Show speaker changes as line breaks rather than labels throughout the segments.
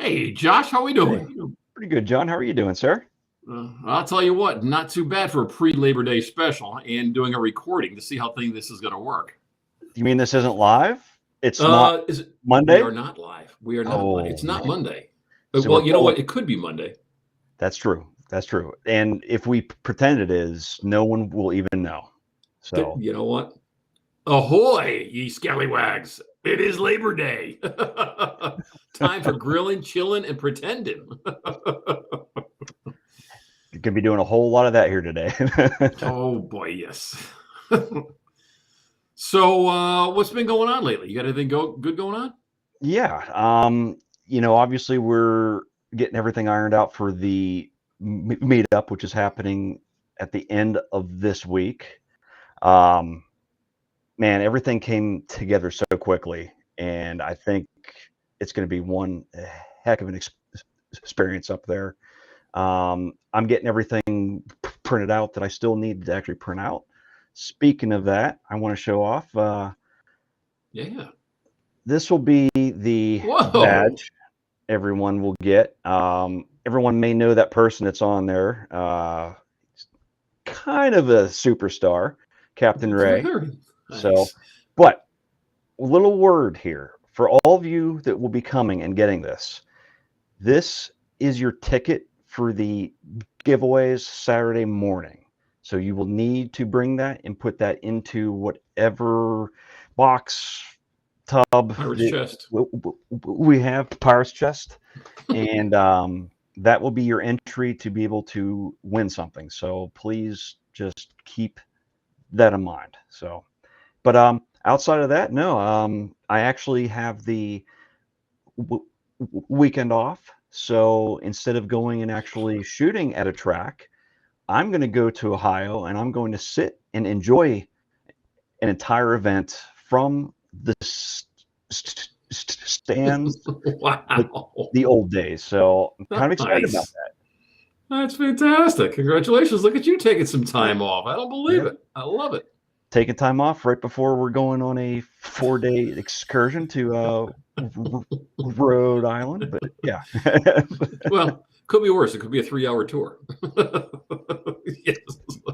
Hey, Josh, how we doing?
Hey, pretty good, John. How are you doing, sir?
I'll tell you what, not too bad for a pre-Labor Day special and doing a recording to see how this is going to work.
You mean this isn't live? It's not
We
Monday?
are not live. We are not live.
Oh,
It's not
man.
Monday.
So
Well, you know what? It could be Monday.
That's true. That's true. And if we pretend it is, no one will even know. So
You know what? Ahoy, ye scallywags. It is Labor Day. Time for grilling, chilling, and pretending.
you're gonna be doing a whole lot of that here today.
Oh, boy, yes. So what's been going on lately? You got anything good going on?
Yeah. Obviously we're getting everything ironed out for the meetup, which is happening at the end of this week. Man, everything came together so quickly, and I think it's going to be one heck of an experience up there. I'm getting everything printed out that I still need to actually print out. Speaking of that, I want to show off.
Yeah.
This will be the badge everyone will get. Everyone may know that person that's on there. Kind of a superstar, Captain Ray.
Nice.
So, but a little word here for all of you that will be coming and getting this. This is your ticket for the giveaways Saturday morning. So you will need to bring that and put that into whatever box, tub
chest.
we have, Pirate's chest. And that will be your entry to be able to win something. So please just keep that in mind. So, but outside of that, no, I actually have the weekend off. So instead of going and actually shooting at a track, I'm going to go to Ohio and I'm going to sit and enjoy an entire event from the stands.
Wow.
The old days. So I'm kind of excited about that.
That's fantastic. Congratulations. Look at you taking some time off. I don't believe it. I love it.
Taking time off right before we're going on a 4-day excursion to Rhode Island. But yeah.
Well, could be worse. It could be a 3-hour tour.
Yes.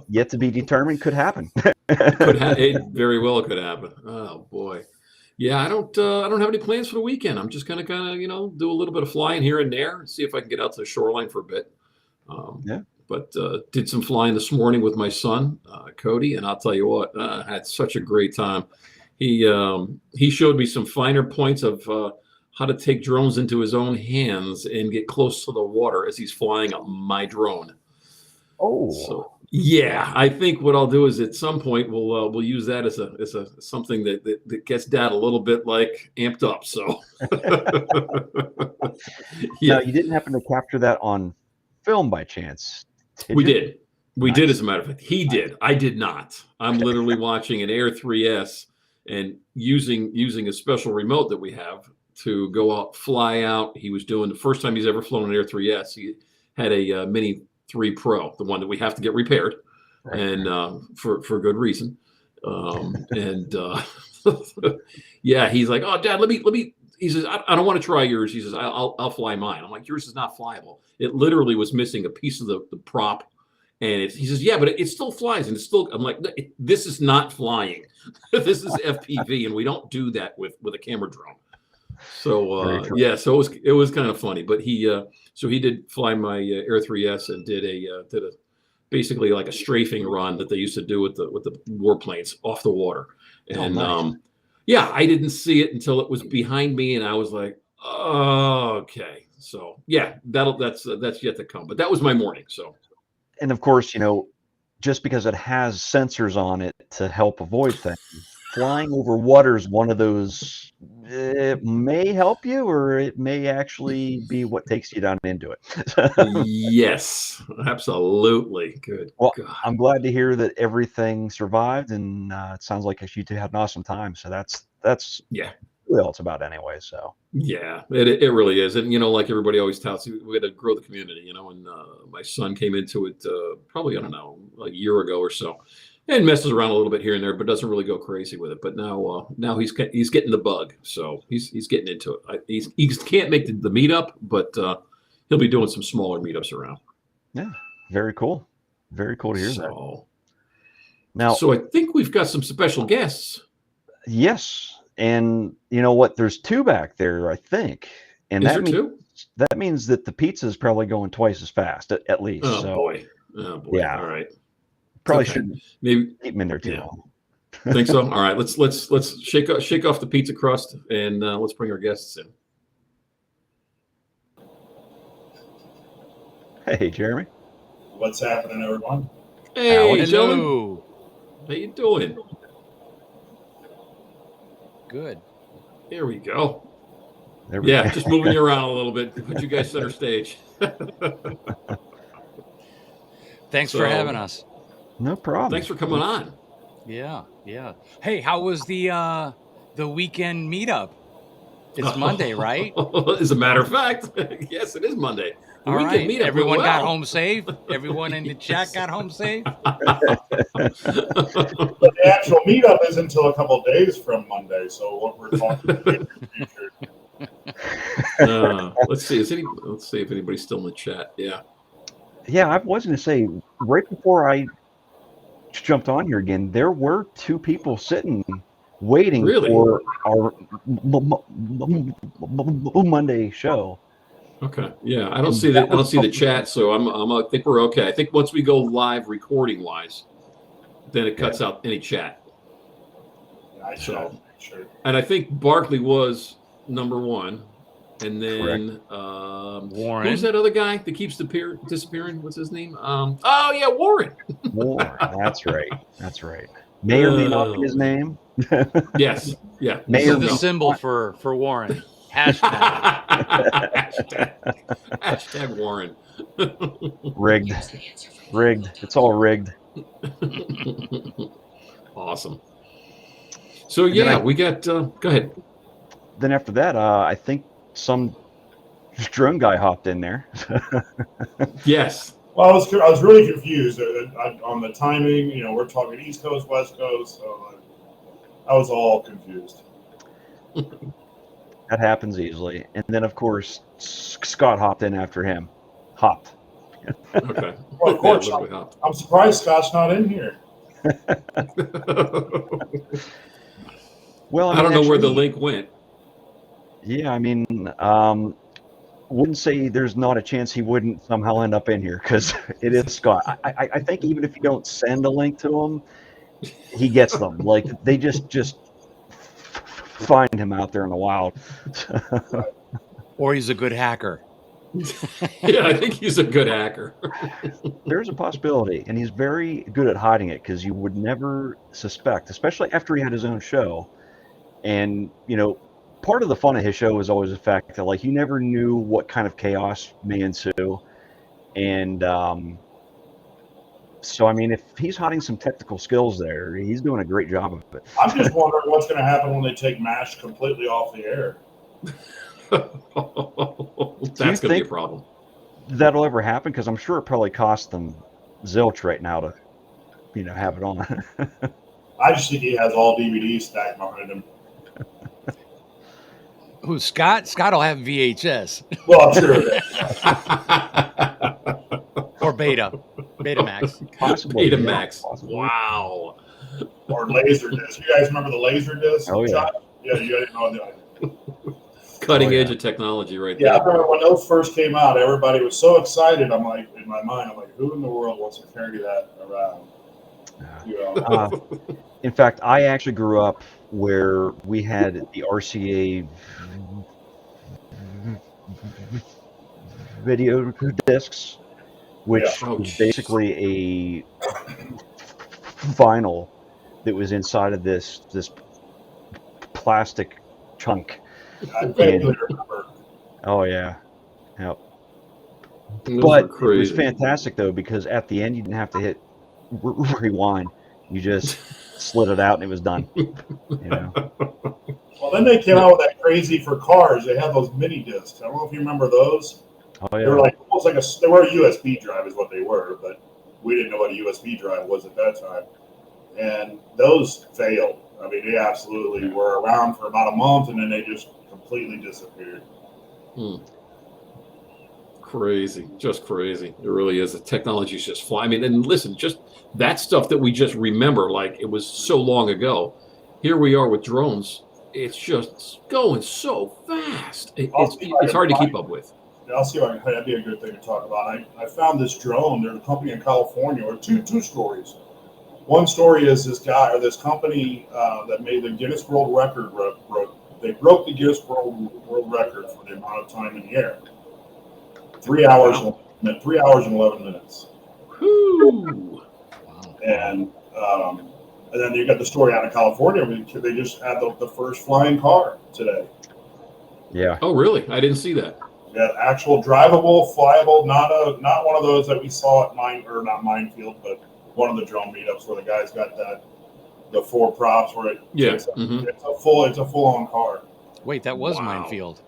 Yet to be determined. Could happen.
It very well could happen. Oh boy. Yeah, I don't have any plans for the weekend. I'm just gonna do a little bit of flying here and there and see if I can get out to the shoreline for a bit.
Yeah.
But did some flying this morning with my son, Cody, and I'll tell you what, I had such a great time. He showed me some finer points of how to take drones into his own hands and get close to the water as he's flying my drone.
Oh.
So yeah, I think what I'll do is at some point we'll use that as a something that gets Dad a little bit like amped up. So
yeah. Now, you didn't happen to capture that on film by chance?
We did. We did, as a matter of fact. He did. I did not. I'm literally watching an Air 3S and using a special remote that we have to go out, fly out. He was doing the first time he's ever flown an Air 3S. He had a Mini 3 Pro, the one that we have to get repaired, and for good reason. Yeah, he's like, "Oh, Dad, let me." He says, I don't want to try yours. He says, I'll fly mine. I'm like, yours is not flyable. It literally was missing a piece of the prop. And he says, yeah, but it still flies. And it's still, I'm like, this is not flying. This is FPV. And we don't do that with a camera drone. So, yeah, so it was kind of funny. But he did fly my Air 3S and did a basically like a strafing run that they used to do with the warplanes off the water. And,
nice.
yeah, I didn't see it until it was behind me, and I was like, oh, okay. So yeah, that's yet to come. But that was my morning. So,
and of course, just because it has sensors on it to help avoid things, flying over water is one of those. It may help you, or it may actually be what takes you down into it.
Yes, absolutely. Good.
Well,
God.
I'm glad to hear that everything survived, and it sounds like you two had an awesome time. So that's
yeah.
Really all it's about anyway. So
yeah, it really is. And like everybody always touts, we got to grow the community, and my son came into it probably, I don't know, like a year ago or so. and messes around a little bit here and there, but doesn't really go crazy with it. But now he's getting the bug, so he's getting into it. He can't make the meetup, but he'll be doing some smaller meetups around.
Yeah, very cool. Very cool to hear that. Now,
so I think we've got some special guests.
Yes, and you know what? There's 2 back there, I think, and that means that the pizza is probably going twice as fast, at least.
Oh
so,
boy!
Yeah.
All right.
Probably shouldn't maybe keep them in there too long.
Think so? All right. Let's shake off the pizza crust and let's bring our guests in.
Hey, Jeremy.
What's happening, everyone?
Hey, gentlemen. How you doing?
Good.
There we go.
Go.
Just moving you around a little bit. Put you guys center stage.
Thanks for having us.
No problem.
Thanks for coming on.
Yeah. Hey, how was the weekend meetup? It's Monday, right?
As a matter of fact, yes, it is Monday.
All right. Everyone got home safe. Everyone in the chat got home safe.
But the actual meetup isn't until a couple of days from Monday. So what we're talking about.
Let's see. Let's see if anybody's still in the chat. Yeah.
Yeah, I was going to say right before I jumped on here again, there were 2 people sitting waiting for our Monday show.
Okay. Yeah, I don't see that. I don't see the chat, so I think we're okay. I think once we go live recording wise, then it cuts out any chat.
Sure.
And I think Barkley was number 1, and then
Warren.
Who's that other guy that keeps disappearing? What's his name? Oh yeah, Warren.
Warren. That's right. May or may not be his name.
Yes. Yeah.
This is the symbol for Warren. Hashtag.
Hashtag Warren.
Rigged. It's all rigged.
Awesome. So yeah, we got. Go ahead.
Then after that, I think some drone guy hopped in there.
Yes.
Well, I was really confused on the timing. You know, we're talking East Coast, West Coast. So I was all confused.
That happens easily. And then, of course, Scott hopped in after him. Hopped.
Okay.
Well, of course. I'm surprised Scott's not in here.
Well,
I don't know where the link went.
Yeah, I mean, wouldn't say there's not a chance he wouldn't somehow end up in here because it is Scott. I think even if you don't send a link to him, he gets them. Like they just find him out there in the wild.
Or he's a good hacker.
Yeah, I think he's a good hacker.
There's a possibility, and he's very good at hiding it because you would never suspect, especially after he had his own show. And, you know, part of the fun of his show is always the fact that, like, you never knew what kind of chaos may ensue. And so, I mean, if he's hiding some technical skills there, he's doing a great job of it.
I'm just wondering what's going to happen when they take MASH completely off the air.
That's going to be a problem.
That'll ever happen? Because I'm sure it probably costs them zilch right now to, you know, have it on.
I just think he has all DVDs stacked behind him.
Who's Scott? Scott will have VHS.
Well, I'm sure.
Or Betamax.
Possibly.
Betamax. Wow.
Or Laserdisc. You guys remember the Laserdisc?
Oh, yeah.
Yeah, you guys know that.
Cutting edge of technology right there.
Yeah, I remember when those first came out, everybody was so excited. I'm like, in my mind, I'm like, who in the world wants to carry that around? You know?
In fact, I actually grew up where we had the RCA video discs, which was basically a vinyl that was inside of this plastic chunk. Oh yeah, yep. But it was fantastic though because at the end you didn't have to hit rewind. You just slid it out and it was done. You know.
Well, then they came out with that crazy for cars. They had those mini discs. I don't know if you remember those.
Oh yeah.
They were like almost like they were a USB drive is what they were, but we didn't know what a USB drive was at that time. and those failed. I mean, they absolutely were around for about a month, and then they just completely disappeared.
Crazy, just crazy. It really is. The technology's just flying. I mean, and listen, just that stuff that we just remember, like it was so long ago. Here we are with drones. It's just going so fast. It's hard to keep up with.
I'll see if I can. That'd be a good thing to talk about. I found this drone. There's a company in California, or two stories. One story is this guy or this company that made the Guinness World Record. They broke the Guinness World Record for the amount of time in the air. 3 hours,
Wow.
3 hours and 11 minutes.
Whew.
And then you got the story out of California. They just had the first flying car today.
Yeah.
Oh, really? I didn't see that.
Yeah, actual drivable, flyable, not one of those that we saw at not Minefield, but one of the drone meetups where the guy's got the four props where it's a full on car.
Wait, that was
Wow.
Minefield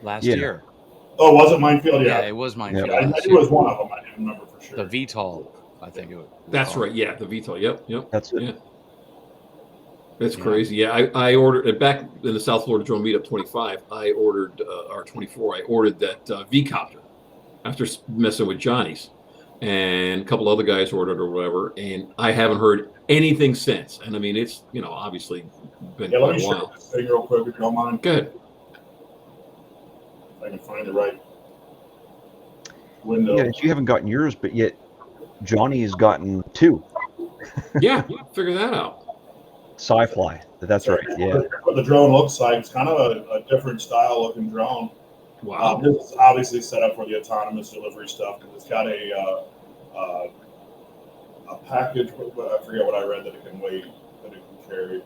last
Yeah.
year.
Oh, was it Minefield?
Yeah,
Yeah,
it was Minefield.
I
last
knew it
year.
was one of them. I didn't remember for sure.
The VTOL, I think it was.
That's
called.
right. Yeah, the VTOL. Yep.
That's it.
Yeah. That's
Yeah.
crazy. Yeah, I ordered back in the South Florida Drone Meetup 25. I ordered or 24. I ordered that V copter after messing with Johnny's, and a couple other guys ordered or whatever. And I haven't heard anything since. And I mean, it's obviously been
Yeah, let
quite
me
a
share
while.
this thing real quick if you don't mind.
Good.
If I can find the right window.
Yeah, you haven't gotten yours, but yet Johnny has gotten two.
Yeah, figure that out.
Sci-fly. That's right. Yeah.
What the drone looks like. It's kind of a different style looking drone.
Wow.
This is obviously set up for the autonomous delivery stuff because it's got a package. I forget what I read that it can weigh, that it can carry.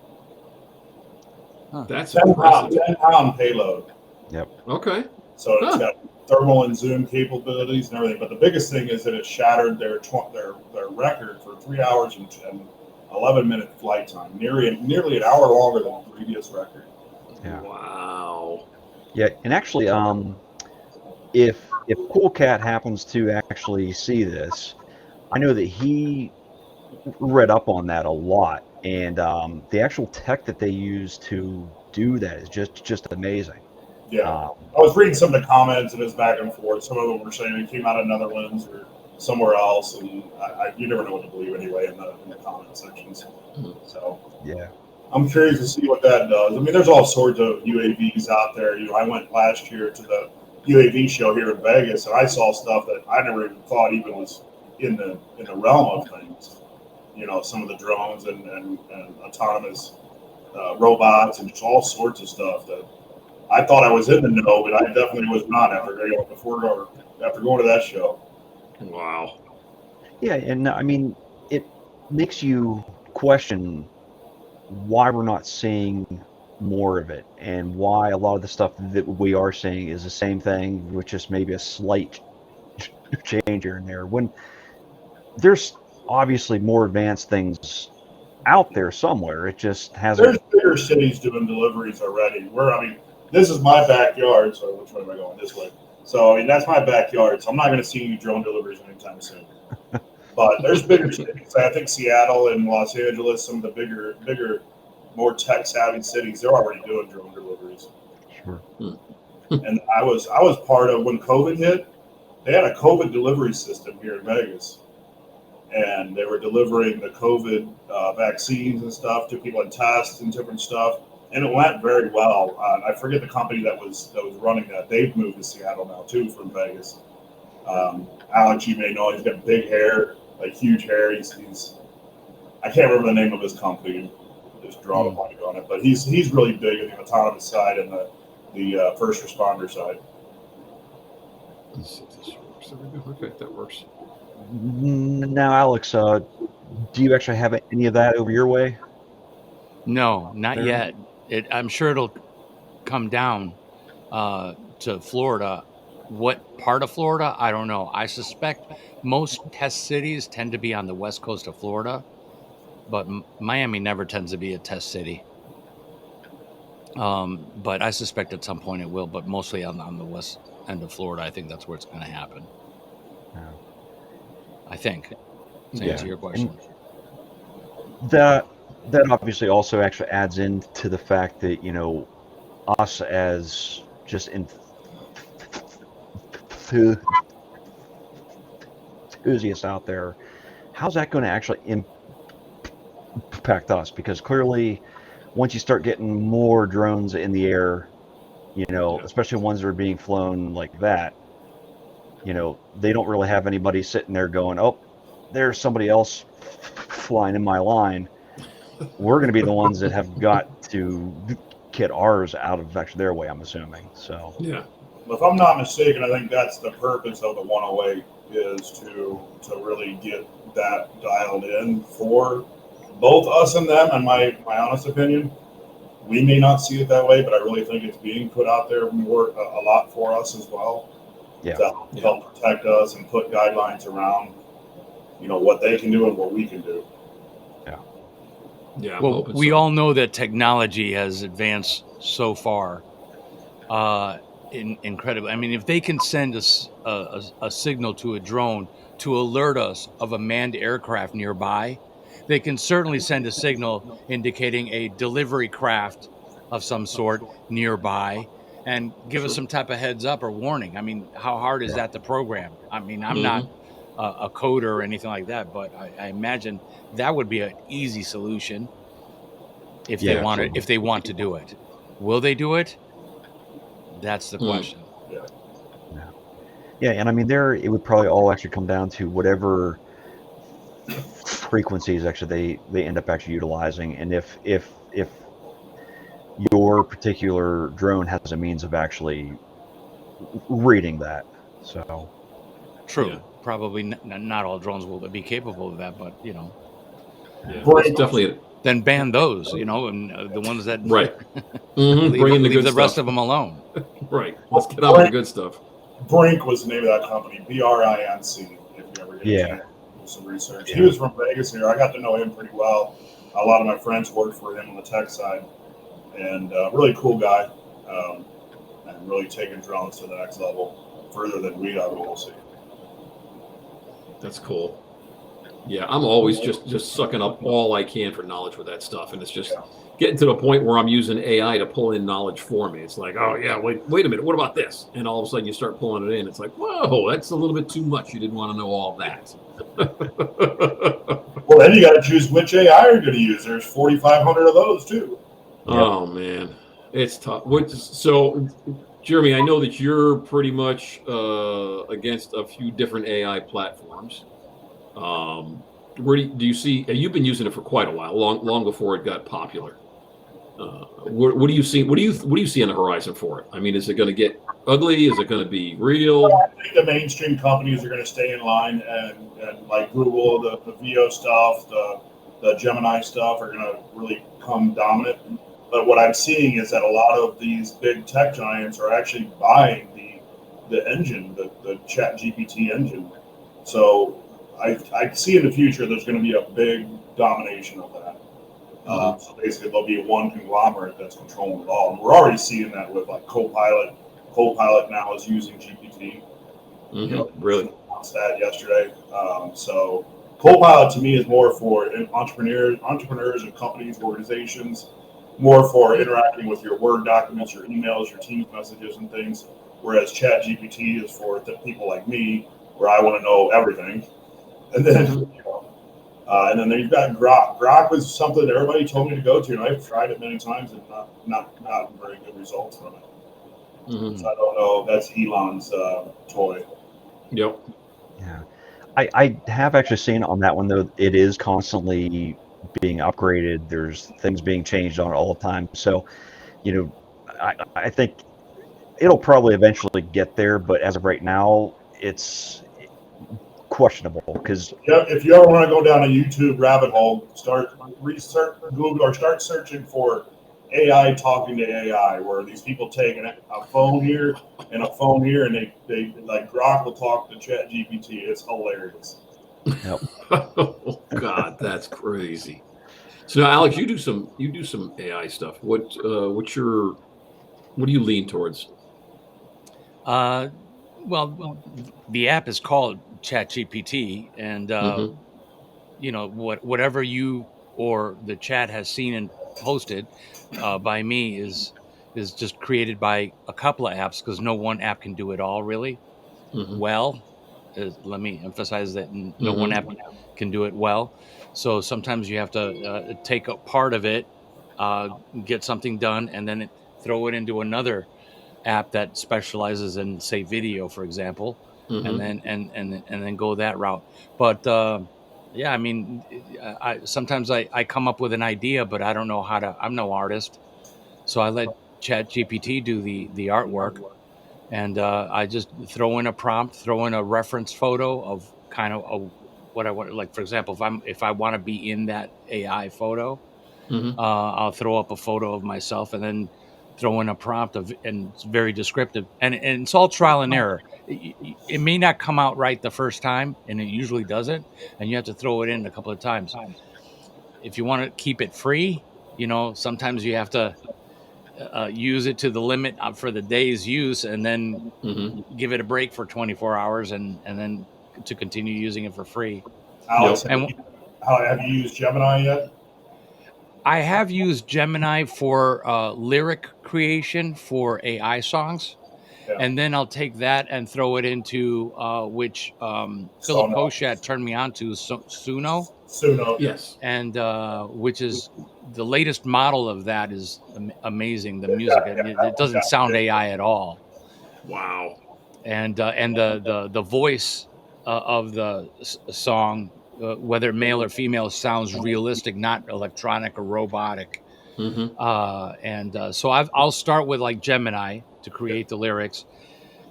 That's
10
impressive.
10-pound payload.
Okay.
So it's got thermal and zoom capabilities and everything. But the biggest thing is that it shattered their record for 3 hours and 11-minute flight time, nearly an hour longer than the previous record.
Yeah.
Wow.
Yeah, and actually, if Cool Cat happens to actually see this, I know that he read up on that a lot, and the actual tech that they use to do that is just amazing.
Yeah, I was reading some of the comments and it was back and forth. Some of them were saying it came out of Netherlands or somewhere else, and you never know what to believe anyway in the comment sections. So
Yeah.
I'm curious to see what that does. I mean, there's all sorts of UAVs out there. I went last year to the UAV show here in Vegas, and I saw stuff that I never even thought even was in the realm of things. Some of the drones and autonomous robots and just all sorts of stuff that I thought I was in the know, but I definitely was not after going to that show.
Wow.
Yeah, and I mean, it makes you question why we're not seeing more of it, and why a lot of the stuff that we are seeing is the same thing with just maybe a slight change here and there. When there's obviously more advanced things out there somewhere, it just hasn't.
There's bigger cities doing deliveries already. This is my backyard, so which way am I going? This way. So, that's my backyard, so I'm not going to see any drone deliveries anytime soon. But there's bigger cities. I think Seattle and Los Angeles, some of the bigger, more tech-savvy cities, they're already doing drone deliveries.
Sure.
And I was part of when COVID hit. They had a COVID delivery system here in Vegas, and they were delivering the COVID vaccines and stuff to people and tests and different stuff. And it went very well. I forget the company that was running that. They've moved to Seattle now too from Vegas. Alex, you may know, he's got big hair, like huge hair. He's I can't remember the name of his company. Just draw a blank on it, but he's really big in the autonomous side and the first responder side.
Let's see if this works. There we go. Okay, that works.
Now, Alex, do you actually have any of that over your way?
No, not yet. I'm sure it'll come down to Florida. What part of Florida? I don't know. I suspect most test cities tend to be on the west coast of Florida, but Miami never tends to be a test city. But I suspect at some point it will, but mostly on the west end of Florida. I think that's where it's going to happen.
Yeah.
I think. To
Yeah.
answer your question.
that that obviously also actually adds into the fact that us as just enthusiasts out there, how's that going to actually impact us? Because clearly, once you start getting more drones in the air, especially ones that are being flown like that, they don't really have anybody sitting there going, "Oh, there's somebody else flying in my line." We're going to be the ones that have got to get ours out of actually their way, I'm assuming. So
Yeah.
If I'm not mistaken, I think that's the purpose of the 108 is to really get that dialed in for both us and them. In my honest opinion, we may not see it that way, but I really think it's being put out there more a lot for us as well.
Yeah.
To help protect us and put guidelines around, what they can do and what we can do.
Yeah.
Well, we all know that technology has advanced so far, incredible. I mean, if they can send us a signal to a drone to alert us of a manned aircraft nearby, they can certainly send a signal indicating a delivery craft of some sort nearby and give us some type of heads up or warning. I mean, how hard is that to program? I mean, I'm not a coder or anything like that, but I imagine that would be an easy solution if they want it, if they want to do it. Will they do it? That's the question.
Yeah, and I mean, it would probably all actually come down to whatever frequencies actually they end up actually utilizing, and if your particular drone has a means of actually reading that. So
true, probably not all drones will be capable of that, but
it's definitely
then ban those, and the ones that
right.
leave the rest of them alone.
Right. Let's get on with the good stuff.
Brink was the name of that company, BRINC. If you ever get a chance to do some research, he was from Vegas here. I got to know him pretty well. A lot of my friends worked for him on the tech side, and really cool guy, and really taking drones to the next level, further than we will see.
That's cool. Yeah, I'm always just sucking up all I can for knowledge with that stuff, and it's just getting to the point where I'm using AI to pull in knowledge for me. It's like, oh yeah, wait a minute, what about this? And all of a sudden you start pulling it in. It's like, whoa, that's a little bit too much. You didn't want to know all that.
Well, then you got to choose which AI you're going to use. There's 4,500 of those too.
Oh man, it's tough. So, Jeremy, I know that you're pretty much against a few different AI platforms. Where do you see? You've been using it for quite a while, long before it got popular. What do you see? What do you see on the horizon for it? I mean, is it going to get ugly? Is it going to be real?
I think the mainstream companies are going to stay in line, and like Google, the VO stuff, the Gemini stuff are going to really come dominant. But what I'm seeing is that a lot of these big tech giants are actually buying the engine, the Chat GPT engine. So I see in the future there's going to be a big domination of that. So basically there'll be one conglomerate that's controlling it all. And we're already seeing that with like Copilot. Copilot now is using GPT.
Really?
Announced that yesterday. So Copilot to me is more for entrepreneurs and companies, organizations, more for interacting with your Word documents, your emails, your Teams messages and things. Whereas Chat GPT is for people like me, where I want to know everything. And then, and then you've got Grog. Grog was something that everybody told me to go to, and I've tried it many times and not very good results from it. So I don't know. That's Elon's toy.
Yep.
Yeah, I have actually seen on that one though. It is constantly being upgraded. There's things being changed on it all the time. So, I think it'll probably eventually get there, but as of right now, it's questionable because
if you ever want to go down a YouTube rabbit hole, start research Google or start searching for AI talking to AI, where these people take a phone here and a phone here, and they like Grok will talk to Chat GPT. It's hilarious.
Yep.
Oh God, that's crazy. So now, Alex, you do some AI stuff. What do you lean towards?
Well, the app is called ChatGPT, and whatever you or the chat has seen and posted by me is just created by a couple of apps, because no one app can do it all really well. Let me emphasize that no one app can do it well. So sometimes you have to take a part of it, get something done, and then throw it into another app that specializes in, say, video, for example, and then go that route. But yeah, I mean, I sometimes I come up with an idea, but I don't know how to. I'm no artist, so I let Chat GPT do the artwork, and I just throw in a prompt, throw in a reference photo of kind of what I want. Like, for example, if I want to be in that AI photo, I'll throw up a photo of myself and then throw in a prompt and it's very descriptive, and it's all trial and error. It may not come out right the first time, and it usually doesn't, and you have to throw it in a couple of times. If you want to keep it free, sometimes you have to use it to the limit for the day's use, and then give it a break for 24 hours, and then to continue using it for free.
Alex, have you used Gemini yet?
I have used Gemini for lyric creation for AI songs, and then I'll take that and throw it into which Philip Koshat turned me on to, Suno.
Suno,
yes,
and which is the latest model of that is amazing. The music, it doesn't sound AI at all.
Wow.
And the voice of the song, whether male or female, sounds realistic, not electronic or robotic. So I'll start with like Gemini to create the lyrics,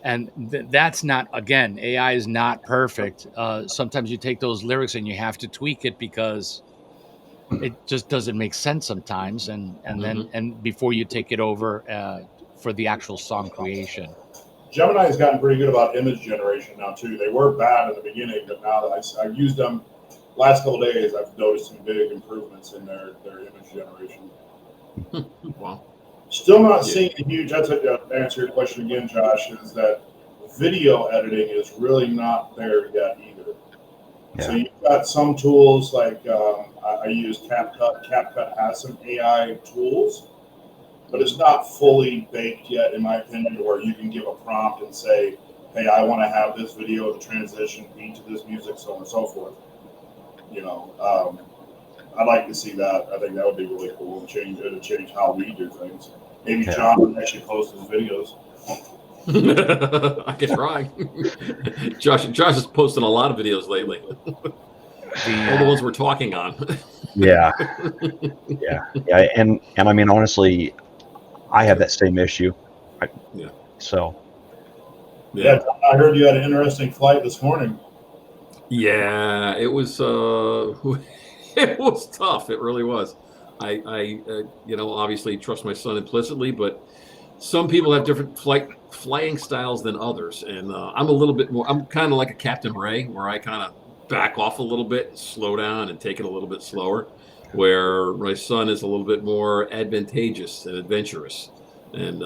and that's not, again, AI is not perfect. Sometimes you take those lyrics and you have to tweak it because it just doesn't make sense sometimes, and then before you take it over for the actual song creation.
Gemini has gotten pretty good about image generation now too. They were bad in the beginning, but now that I've used them last couple of days, I've noticed some big improvements in their image generation.
Wow.
Still not seeing a huge. That's to answer your question again, Josh. Is that video editing is really not there yet either. Yeah. So you've got some tools like I use CapCut. CapCut has some AI tools, but it's not fully baked yet, in my opinion, to where you can give a prompt and say, hey, I want to have this video, the transition beat to this music, so on and so forth. I'd like to see that. I think that would be really cool. It'll change how we do things. Maybe John would actually post his videos.
I can try. Josh has posted a lot of videos lately. All the ones we're talking on.
Yeah. And I mean, honestly, I have that same issue. So.
Yeah, I heard you had an interesting flight this morning.
Yeah, it was. It was tough. It really was. I obviously trust my son implicitly, but some people have different flying styles than others, and I'm a little bit more. I'm kind of like a Captain Ray, where I kind of back off a little bit, slow down, and take it a little bit slower. Where my son is a little bit more advantageous and adventurous, and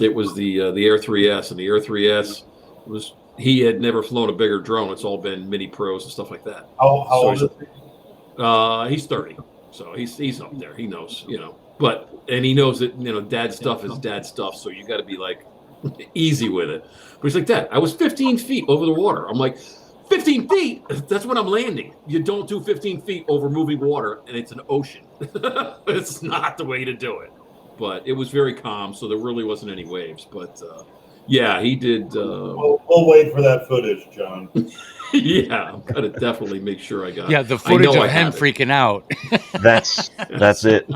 it was the Air 3S, and the Air 3S was. He had never flown a bigger drone. It's all been mini pros and stuff like that.
How old is he?
He's 30, so he's up there. He knows, and he knows that dad stuff is dad stuff. So you got to be like easy with it. But he's like, Dad, I was 15 feet over the water. I'm like, 15 feet? That's when I'm landing. You don't do 15 feet over moving water, and it's an ocean. It's not the way to do it. But it was very calm, so there really wasn't any waves. But yeah, he did.
We'll wait for that footage, John.
Yeah, I'm gonna definitely make sure I got.
Yeah, the footage of him freaking out.
That's it.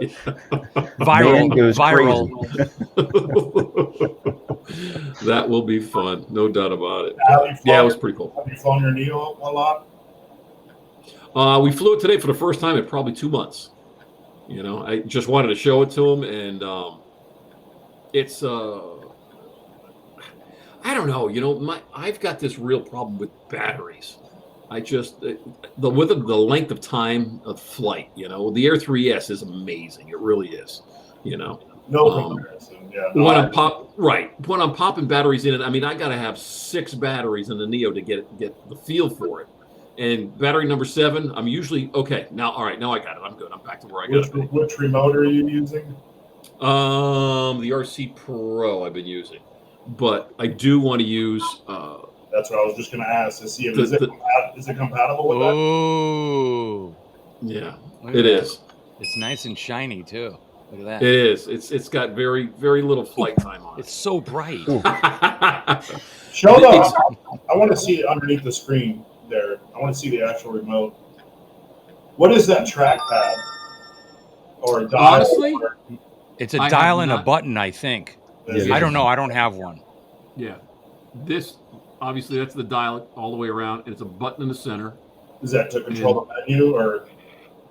Yeah.
Viral.
That will be fun, no doubt about it. It was pretty cool.
Have you flown your Neo a lot?
We flew it today for the first time in probably 2 months. I just wanted to show it to him, and it's I don't know. I've got this real problem with batteries. I just the length of time of flight. The Air 3S is amazing. It really is.
No comparison. Yeah.
When I'm popping batteries in it, I mean, I got to have 6 batteries in the Neo to get the feel for it. And battery number 7, I'm usually okay. Now, all right, now I got it. I'm good. I'm back to where I got it.
Which remote are you using?
The RC Pro I've been using, but I do want to use.
That's what I was just going to ask to see if is it compatible with that?
Oh,
Yeah,
look at
it
that.
is.
It's nice and shiny too. Look at that.
It is. It's got very little flight time on
It's so bright.
Show them. I want to see it underneath the screen there. I want to see the actual remote. What is that trackpad? Or a dial?
Honestly,
It's a
I
dial
have
and a
not-
button, I think.
Is
I
it-
don't know. I don't have one.
Yeah, this obviously that's the dial all the way around, and it's a button in the center.
Is that to control the menu or?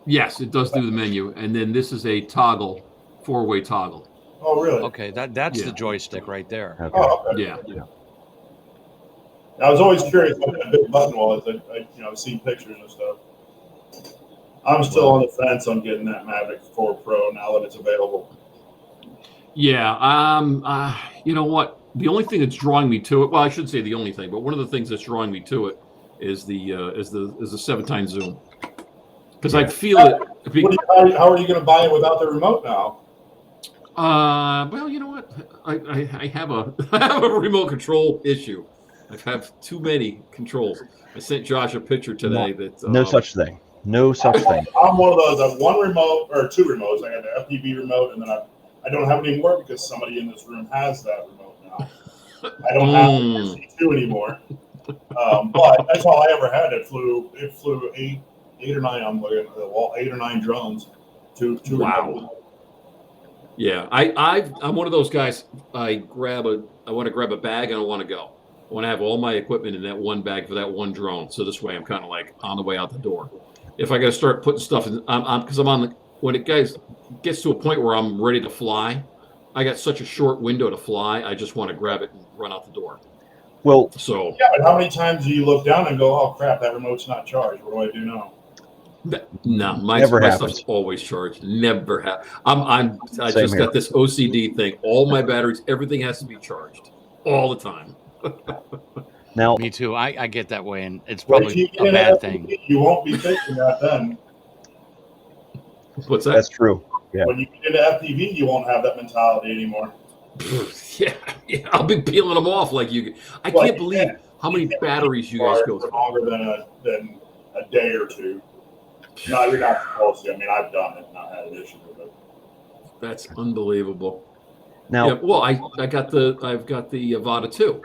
Yes, it does do the menu, and then this is a toggle, 4-way toggle.
Oh, really?
Okay, that's
Yeah.
the joystick right there.
Okay.
Oh, okay.
Yeah.
I was always curious what that big button was. I've seen pictures and stuff. I'm still on the fence on getting that Mavic 4 Pro now that it's available.
Yeah. You know what? The only thing that's drawing me to it, well, I should say the only thing, but one of the things that's drawing me to it is the 7x zoom, because I feel it.
How are you going to buy it without the remote now?
Well, you know what? I have a I have a remote control issue. I have too many controls. I sent Josh a picture today that
No such thing. No such thing.
I'm one of those. I have one remote or two remotes. I got the FPV remote, and then I don't have any more because somebody in this room has that remote now. I don't have the RC2 anymore. But that's all I ever had. It flew eight or nine. I'm looking at the wall. 8 or 9 drones. Two
Wow.
remotes.
Yeah, I'm one of those guys. I want to grab a bag and I want to go. I want to have all my equipment in that one bag for that one drone. So this way I'm kind of like on the way out the door. If I got to start putting stuff in, because I'm on the, when it gets to a point where I'm ready to fly, I got such a short window to fly. I just want to grab it and run out the door.
Well,
So
Yeah, but how many times do you look down and go, "Oh crap, that remote's not charged. What do I do now?"
no, my
Never
stuff's
happens.
always charged. Never have. I
Same
just
here.
got this OCD thing. All my batteries, everything has to be charged all the time.
now
Me too. I get that way, and it's
But if you
probably
get
a
an
bad
FPV,
thing.
you won't be thinking that then.
What's that?
that's true. Yeah.
When you get into FPV, you won't have that mentality anymore.
Yeah, I'll be peeling them off like you. I
Well,
can't believe how many batteries you guys go
for
through.
longer than a day or two. No, you're not supposed to. I mean, I've done it, not had an issue with it.
That's unbelievable.
Now,
Yeah, well, I've got the Avata 2,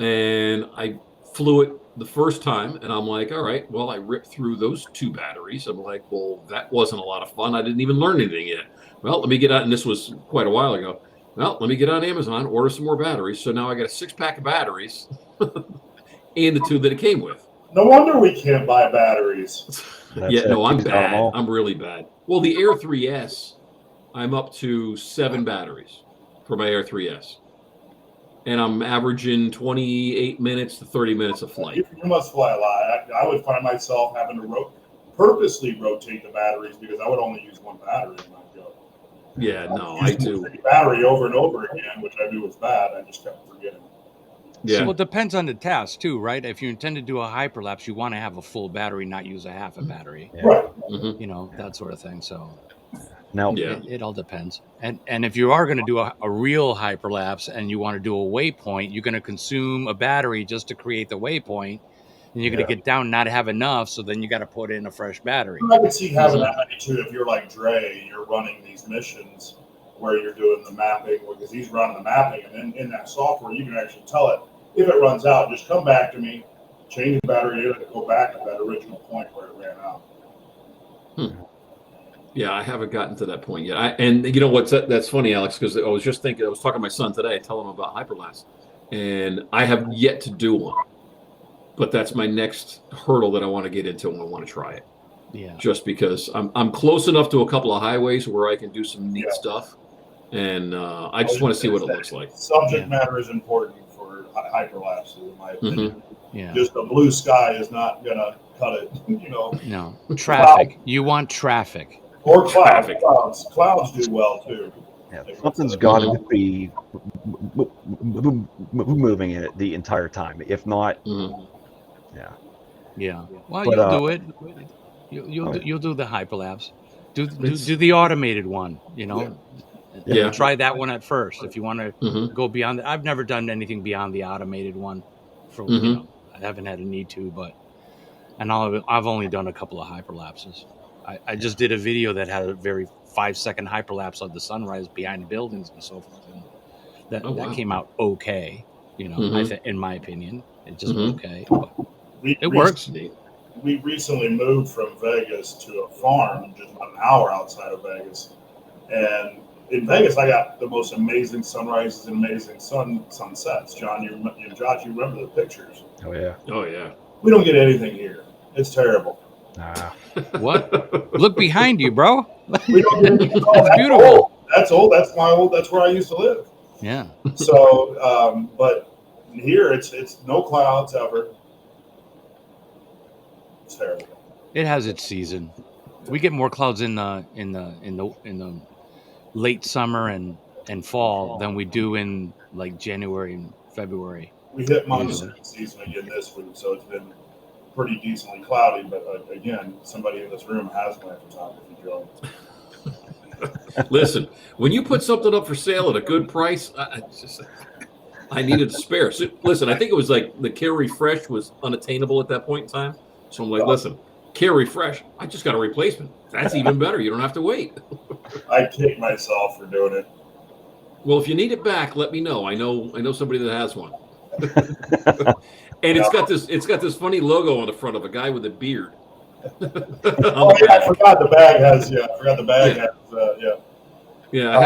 and I flew it the first time, and I'm like, all right, well, I ripped through those 2 batteries. I'm like, well, that wasn't a lot of fun. I didn't even learn anything yet. Well, let me get out, and this was quite a while ago. Well, let me get on Amazon, order some more batteries. So now I got a 6-pack of batteries and the 2 that it came with.
No wonder we can't buy batteries.
That's
Yeah,
it.
no, I'm
He's got 'em
bad.
all.
I'm really bad. Well, the Air 3S, I'm up to 7 batteries for my Air 3S. And I'm averaging 28 minutes to 30 minutes of flight.
You must fly a lot. I would find myself having to purposely rotate the batteries because I would only use one battery in my go.
Yeah, no, I do.
The battery over and over again, which I knew was bad. I just kept forgetting.
Yeah.
Well, it depends on the task too, right? If you intend to do a hyperlapse, you want to have a full battery, not use a half a battery.
Yeah.
Right.
Mhm.
You know, that sort of thing. So
now,
Yeah.
it all depends. And if you are going to do a real hyperlapse and you want to do a waypoint, you're going to consume a battery just to create the waypoint, and you're going to get down and not have enough. So then you got to put in a fresh battery.
I could see having that many too. If you're like Dre, you're running these missions where you're doing the mapping, because he's running the mapping, and in that software you can actually tell it if it runs out, just come back to me, change the battery, and go back to that original point where it ran out.
Yeah, I haven't gotten to that point yet. And you know what's that's funny, Alex, because I was just thinking, I was talking to my son today, telling him about hyperlapse, and I have yet to do one. But that's my next hurdle that I want to get into, and I want to try it.
Yeah.
Just because I'm close enough to a couple of highways where I can do some neat stuff, and I just want to see what it looks like.
Subject matter is important for hyperlapses, in my opinion.
Yeah.
Just a blue sky is not gonna cut it, you know.
No. Traffic. You want traffic.
Or clouds.
Traffic.
Clouds do well too.
yeah, something's got to be moving in it the entire time. If not,
Mhm.
yeah.
Yeah. Well,
But,
you'll do it. You'll do the hyperlapse. Do the automated one. You know.
Yeah.
Try that one at first if you want to
Mm-hmm.
go beyond. I've never done anything beyond the automated one. For
Mm-hmm.
you know, I haven't had a need to, but I've only done a couple of hyperlapses. I just did a video that had a very 5-second hyperlapse of the sunrise behind buildings and so forth, and that came out okay. You know,
Mm-hmm.
in my opinion, it just
Mm-hmm.
okay, but
We
it works.
We recently moved from Vegas to a farm just about an hour outside of Vegas, and in Vegas, I got the most amazing sunrises and amazing sunsets. Josh, you remember the pictures?
oh yeah,
Oh yeah.
We don't get anything here. It's terrible.
What? Look behind you, bro.
We don't get anything.
That's beautiful.
That's old. That's my old. That's where I used to live.
Yeah.
So, but here it's no clouds ever. It's terrible.
It has its season. We get more clouds in the late summer and fall than we do in like January and February.
We hit monsoon season again this week, so it's been pretty decently cloudy. But again, somebody in this room has my photography drone.
Listen, when you put something up for sale at a good price, I needed to spare. So, listen, I think it was like the Carry Fresh was unattainable at that point in time. So I'm like, listen, Carry Fresh, I just got a replacement. That's even better. You don't have to wait.
I kick myself for doing it.
Well, if you need it back, let me know. I know somebody that has one. And it's got this funny logo on the front of a guy with a beard.
Oh yeah, I forgot the bag has. Yeah, I forgot the bag has. Yeah.
Yeah,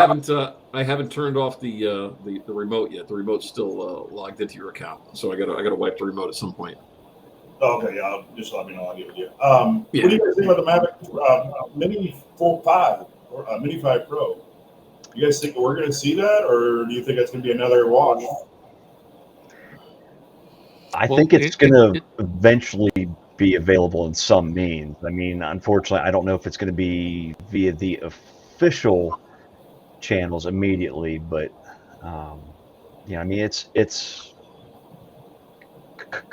I haven't turned off the remote yet. The remote's still logged into your account, so I gotta wipe the remote at some point.
Okay, yeah, just let me know. I'll give it to you. What do you guys think about the Mavic Mini 5 or Mini 5 Pro? You guys think we're going to see that, or do you think it's going to be another wash?
I think it's going to eventually be available in some means. I mean, unfortunately, I don't know if it's going to be via the official channels immediately, but yeah, I mean, it's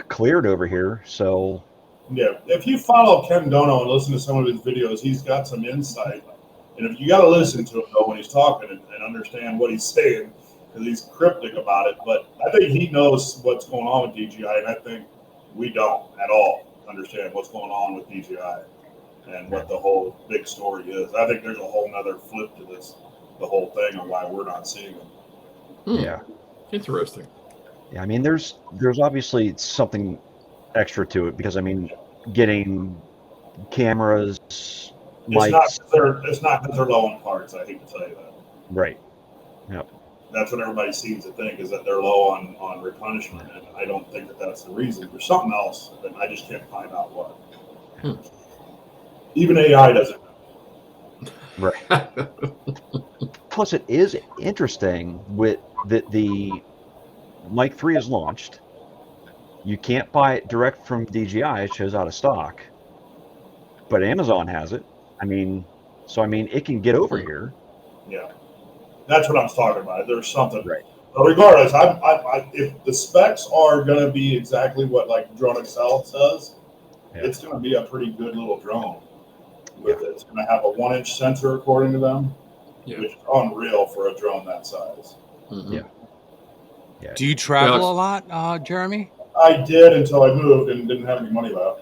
cleared over here, so
yeah. If you follow Ken Dono and listen to some of his videos, he's got some insight. And if you got to listen to him though when he's talking and understand what he's saying, because he's cryptic about it. But I think he knows what's going on with DJI, and I think we don't at all understand what's going on with DJI and what the whole big story is. I think there's a whole nother flip to this, the whole thing, on why we're not seeing it.
Yeah,
Interesting.
Yeah, I mean, there's obviously something extra to it because I mean, getting cameras, mics.
It's not because they're low on parts. I hate to tell you that.
Right. Yep.
That's what everybody seems to think, is that they're low on replenishment, and I don't think that that's the reason. There's something else, and I just can't find out what. Even AI doesn't.
Right. Plus, it is interesting with that the Mic 3 is launched. You can't buy it direct from DJI; it shows out of stock. But Amazon has it. I mean, it can get over here.
Yeah, that's what I'm talking about. There's something.
Right.
But regardless, if the specs are going to be exactly what like Drone Excel says, it's going to be a pretty good little drone. It's going to have a 1-inch sensor according to them, which is unreal for a drone that size.
Mm-hmm.
Yeah.
Do you travel a lot, Jeremy?
I did until I moved and didn't have any money left.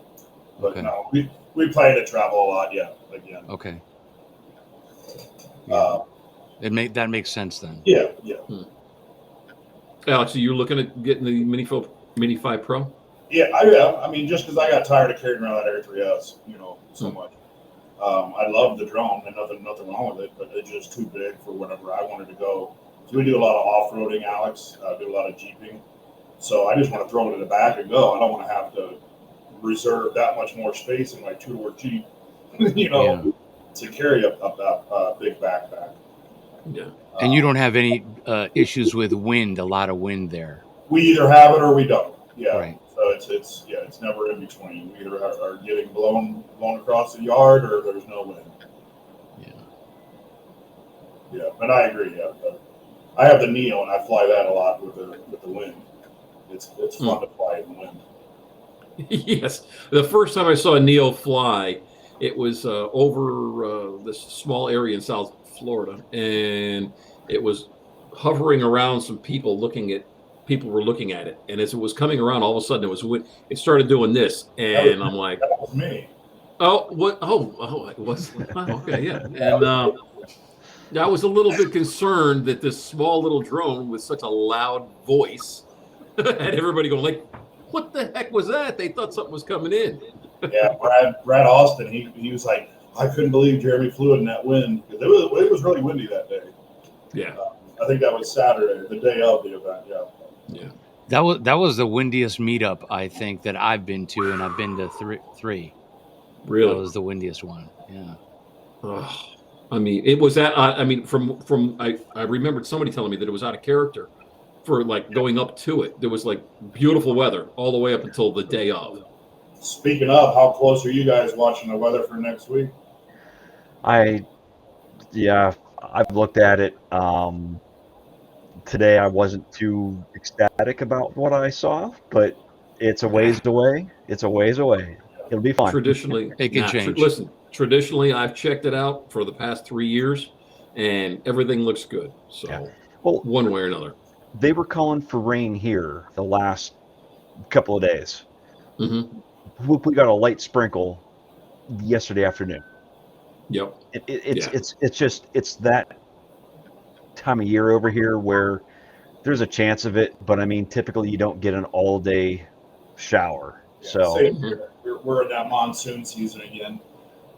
But
Okay.
no, we plan to travel a lot. Yeah, again.
Okay.
Yeah.
That makes sense then.
Yeah.
Alex, are you looking at getting the Mini 5 Pro?
Yeah, I am. I mean, just because I got tired of carrying around that Air 3S, so much. I love the drone, and nothing wrong with it, but it's just too big for whenever I wanted to go. So we do a lot of off-roading, Alex. Do a lot of jeeping. So I just want to throw it in the back and go. I don't want to have to reserve that much more space in my two-door Jeep, to carry a big backpack.
Yeah.
And you don't have any issues with wind, a lot of wind there.
We either have it or we don't. Yeah.
Right.
So it's never in between. We either are getting blown across the yard or there's no wind. Yeah, and I agree. Yeah, I have the Neo and I fly that a lot with the wind. It's fun to fly in the wind.
Yes, the first time I saw a Neo fly, it was over this small area in South Florida, and it was hovering around some people people were looking at it, and as it was coming around, all of a sudden it started doing this, and I'm like,
That was me.
oh, what? Oh, it was. Oh, okay, yeah, and I was a little bit concerned that this small little drone with such a loud voice had everybody going like, what the heck was that? They thought something was coming in.
Yeah, Brad Austin, he was like, I couldn't believe Jeremy flew in that wind. It was really windy that day.
Yeah.
I think that was Saturday, the day of the event. Yeah.
Yeah.
That was the windiest meetup I think that I've been to, and I've been to three.
Really?
That was the windiest one. Yeah.
Oh, I mean, it was that. I mean, I remembered somebody telling me that it was out of character for like going up to it. There was like beautiful weather all the way up until the day of.
Speaking of, how close are you guys watching the weather for next week?
I've looked at it. Today I wasn't too ecstatic about what I saw, but it's a ways away. It's a ways away. It'll be fine.
Traditionally,
It can change.
Listen, traditionally, I've checked it out for the past 3 years, and everything looks good. So,
Yeah. Well,
one way or another.
they were calling for rain here the last couple of days.
Mm-hmm.
We got a light sprinkle yesterday afternoon.
Yep.
It's that time of year over here where there's a chance of it, but I mean, typically you don't get an all-day shower.
Yeah,
So
same here. We're in that monsoon season again,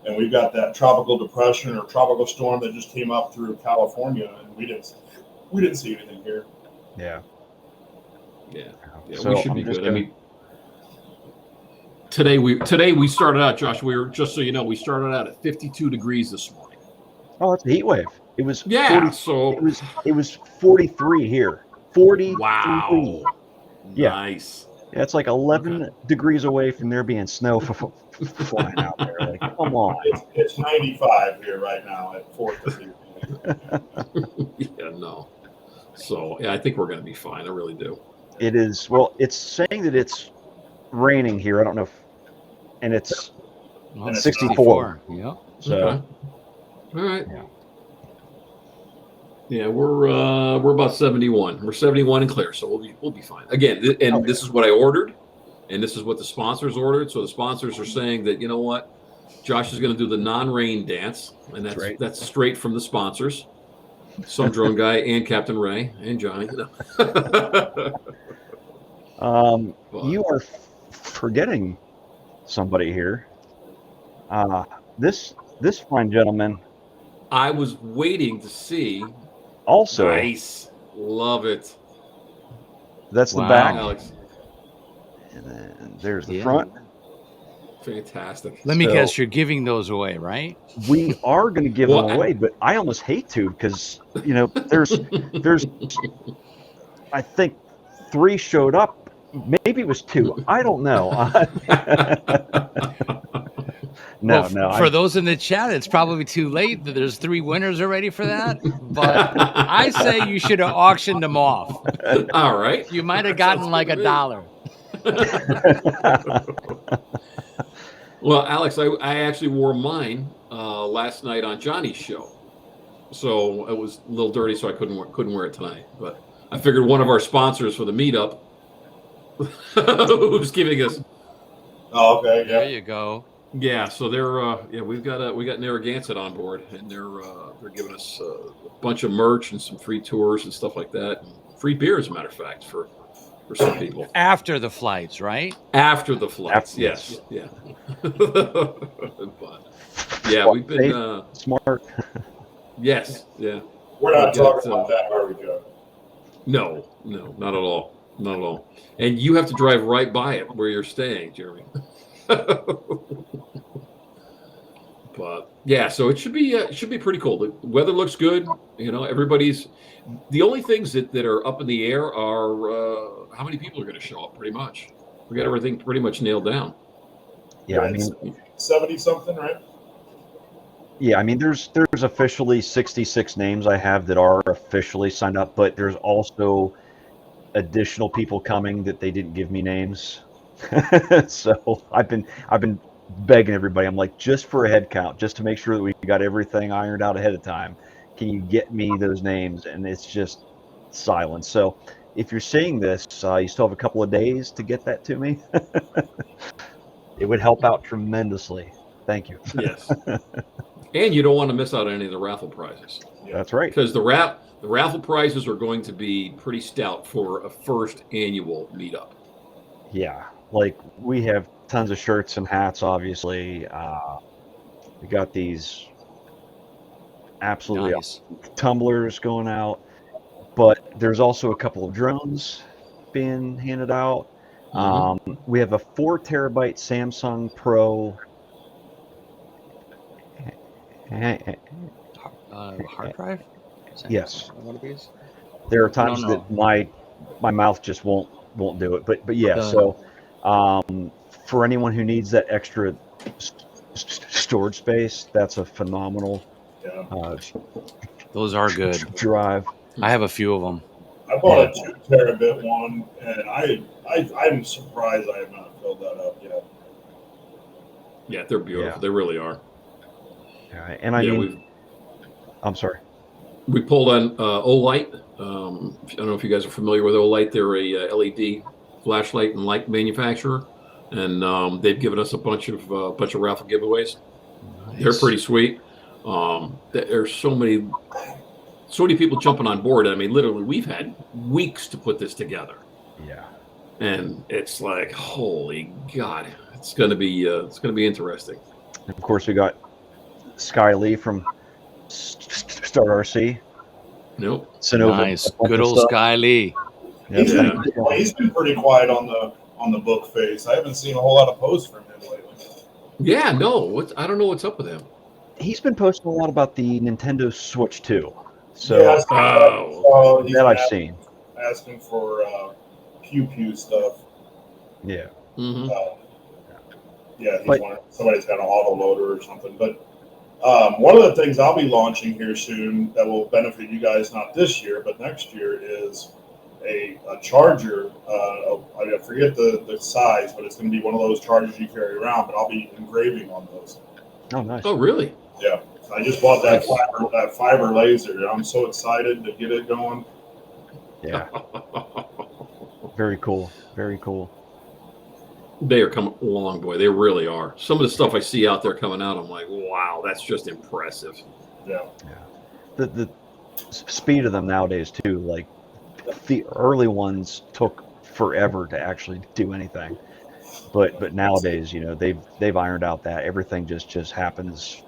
and we've got that tropical depression or tropical storm that just came up through California, and we didn't see anything here.
yeah.
We should be good. I mean, today we started out, Josh. We were, just so you know, we started out at 52 degrees this morning.
Oh, it's a heat wave. It was 40,
So
it was 43 here. 43.
wow.
Yeah.
Nice.
Yeah, it's like 11 degrees away from there being snow flying out there. Like, come on.
It's 95 here right now at 4:30.
Yeah, no. So yeah, I think we're going to be fine. I really do.
It is. Well, it's saying that it's raining here. I don't know if, and it's
Well,
And it's
64.
Yep.
So
Okay. All right.
Yeah.
Yeah, we're about 71. We're 71 and clear, so we'll be fine. Again, this is what I ordered, and this is what the sponsors ordered. So the sponsors are saying that, you know what, Josh is going to do the non-rain dance, and that's
right.
that's straight from the sponsors. Some drone guy and Captain Ray and Johnny.
you are forgetting somebody here. This fine gentleman
I was waiting to see.
also.
Nice, love it.
That's the
Wow.
back,
Alex,
and then there's the
Yeah.
front.
fantastic.
Let me
So-
guess, you're giving those away, right?
We are going to give
Well,
them away, but I almost hate to because there's I think 3 showed up. Maybe it was 2. I don't know.
Well,
No.
For those in the chat, it's probably too late. There's 3 winners already for that. But I say you should have auctioned them off.
All right.
You might have gotten like $1.
Well, Alex, I actually wore mine last night on Johnny's show, so it was a little dirty, so I couldn't wear it tonight. But I figured one of our sponsors for the meetup, who's giving us,
Oh, okay,
There
yeah.
you go.
yeah. So they're we got Narragansett on board, and they're giving us a bunch of merch and some free tours and stuff like that, and free beer, as a matter of fact, for some people
After the flights, right?
after the flights.
After-
Yes, yeah. But yeah, we've been
Smart.
yes, yeah.
We're not
We'll
talking
get,
about that, are we, Joe?
No, not at all. Not at all. And you have to drive right by it where you're staying, Jeremy. But yeah, so it should be pretty cool. The weather looks good. Everybody's. The only things that are up in the air are how many people are going to show up. Pretty much, we got everything pretty much nailed down.
Yeah, I
It's
mean,
70 something, right?
yeah, I mean, there's officially 66 names I have that are officially signed up, but there's also additional people coming that they didn't give me names So I've been begging everybody. I'm like, just for a head count, just to make sure that we got everything ironed out ahead of time. Can you get me those names? And it's just silence. So if you're seeing this, you still have a couple of days to get that to me. It would help out tremendously. Thank you.
Yes. And you don't want to miss out on any of the raffle prizes.
That's right.
Because the raffle prizes are going to be pretty stout for a first annual meetup.
Yeah, like we have tons of shirts and hats, obviously. We got these absolutely
Nice.
awesome tumblers going out, but there's also a couple of drones being handed out. We have a 4 terabyte Samsung Pro.
Hard drive?
Yes.
One of these?
There are times
No.
that my mouth just won't do it, but yeah. So for anyone who needs that extra storage space, that's a phenomenal
Those are good.
drive.
I have a few of them.
I bought a 2 terabit one, and I'm surprised I have not filled that up yet.
Yeah, they're beautiful.
Yeah.
They really are.
Yeah, and I mean, I'm sorry.
We pulled on Olight. I don't know if you guys are familiar with Olight. They're a LED flashlight and light manufacturer, and they've given us a bunch of raffle giveaways.
Nice.
They're pretty sweet. There's so many people jumping on board. I mean, literally, we've had weeks to put this together.
Yeah.
And it's like, holy God, it's gonna be interesting.
And of course, we got Sky Lee from Start RC.
Nope.
Nice. Good old Sky Lee.
Yeah,
He's been pretty quiet on the book face. I haven't seen a whole lot of posts from him lately.
Yeah, no. I don't know what's up with him.
He's been posting a lot about the Nintendo Switch 2. So that I've seen.
Asking for pew pew stuff.
Yeah.
Mm-hmm.
Somebody's got an auto loader or something. But one of the things I'll be launching here soon that will benefit you guys not this year but next year is a charger. I forget the size, but it's going to be one of those chargers you carry around. But I'll be engraving on those.
Oh, nice.
Oh, really?
Yeah. I just bought that fiber laser. I'm so excited to get it going.
Yeah. Very cool. Very cool.
They are coming along, boy. They really are. Some of the stuff I see out there coming out, I'm like, wow, that's just impressive.
Yeah.
The speed of them nowadays too. Like the early ones took forever to actually do anything, but nowadays, you know, they've ironed out that everything just happens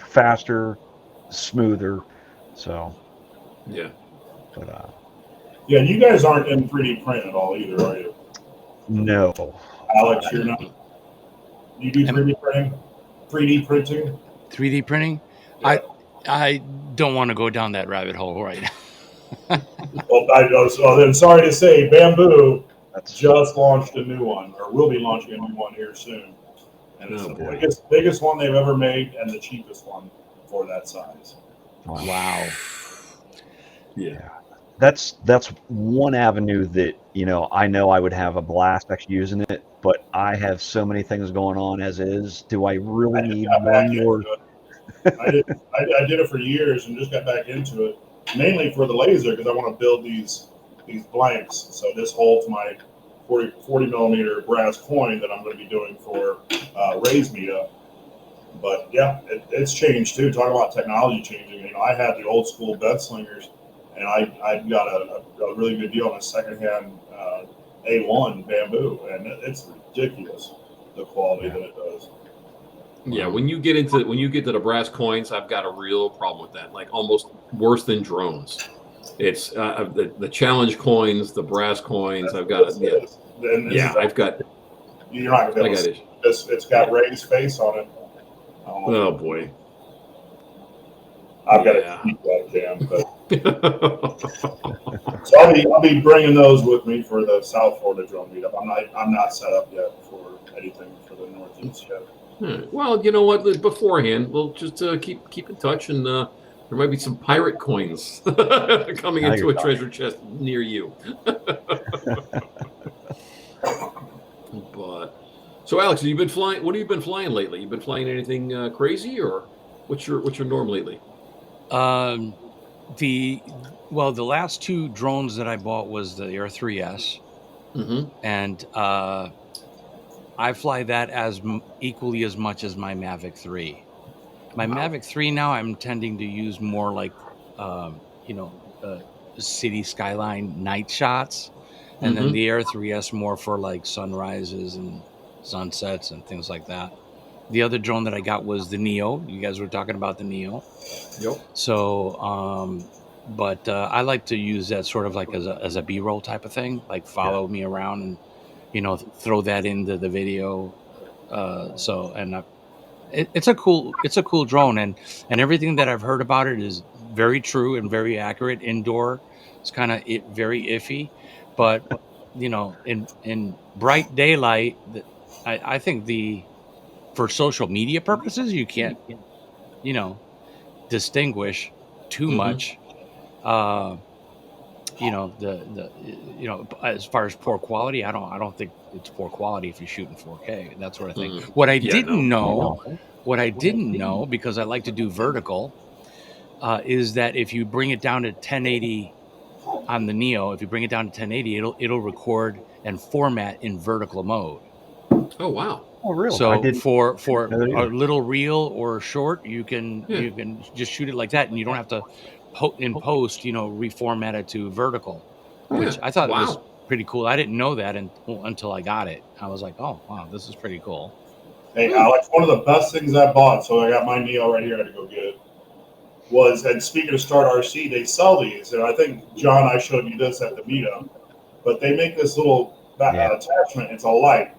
faster, smoother. So
yeah.
But
yeah, you guys aren't in 3D print at all either, are you?
No.
Alex, you're not. You do 3D printing? 3D printing?
3D printing? Yeah. I don't want to go down that rabbit hole right now.
Well, then sorry to say, Bamboo just launched a new one, or will be launching a new one here soon. And it's the biggest one they've ever made and the cheapest one for that size.
Wow.
Yeah.
That's one avenue that, you know I would have a blast actually using it, but I have so many things going on as is. Do I really need one more?
I did it for years and just got back into it, mainly for the laser because I want to build these blanks. So this holds my 40 millimeter brass coin that I'm going to be doing for Ray's meetup. But yeah, it's changed too. Talk about technology changing. You know, I had the old school bed slingers, and I got a really good deal on a secondhand A1 bamboo, and it's ridiculous the quality that it does.
Yeah, when you get to the brass coins, I've got a real problem with that. Like almost worse than drones. It's the challenge coins, the brass coins. I've got it. Yeah, I've got.
You're not gonna be able to see this. It's got Ray's face on it.
Oh boy.
I've got to keep that cam, but so I'll be bringing those with me for the South Florida drone meetup. I'm not set up yet for anything for the Northeast yet.
Well, you know what? Beforehand, we'll just keep in touch, and there might be some pirate coins coming into a treasure chest near you. So Alex, have you been flying? What have you been flying lately? You been flying anything crazy, or what's your norm lately?
The last two drones that I bought was the Air 3S,
Mm-hmm.
and I fly that as equally as much as my Mavic 3. My Mavic 3 now I'm tending to use more like, you know, city skyline night shots, and then
Mm-hmm.
the Air 3S more for like sunrises and sunsets and things like that. The other drone that I got was the Neo. You guys were talking about the Neo.
Yep.
So, but I like to use that sort of like as a B-roll type of thing, like follow me around and, you know, throw that into the video. It's a cool drone, and everything that I've heard about it is very true and very accurate. Indoor, it's kind of very iffy, but you know, in bright daylight, I think for social media purposes, you can't, you know, distinguish too much. You know, you know, as far as poor quality, I don't think it's poor quality if you shoot in 4K, that sort of thing. What I didn't know, because I like to do vertical, is that if you bring it down to 1080 on the Neo, if you bring it down to 1080, it'll record and format in vertical mode.
Oh wow.
Oh, really?
So for
know that
a
either.
little reel or short, you can just shoot it like that, and you don't have to in post, you know, reformat it to vertical, which I thought it was pretty cool. I didn't know that until I got it. I was like, oh wow, this is pretty cool.
Hey Alex, one of the best things I bought, so I got my Neo right here, I had to go get it, was, and speaking of Start RC, they sell these, and I think, John, I showed you this at the meetup, but they make this little attachment, it's a light,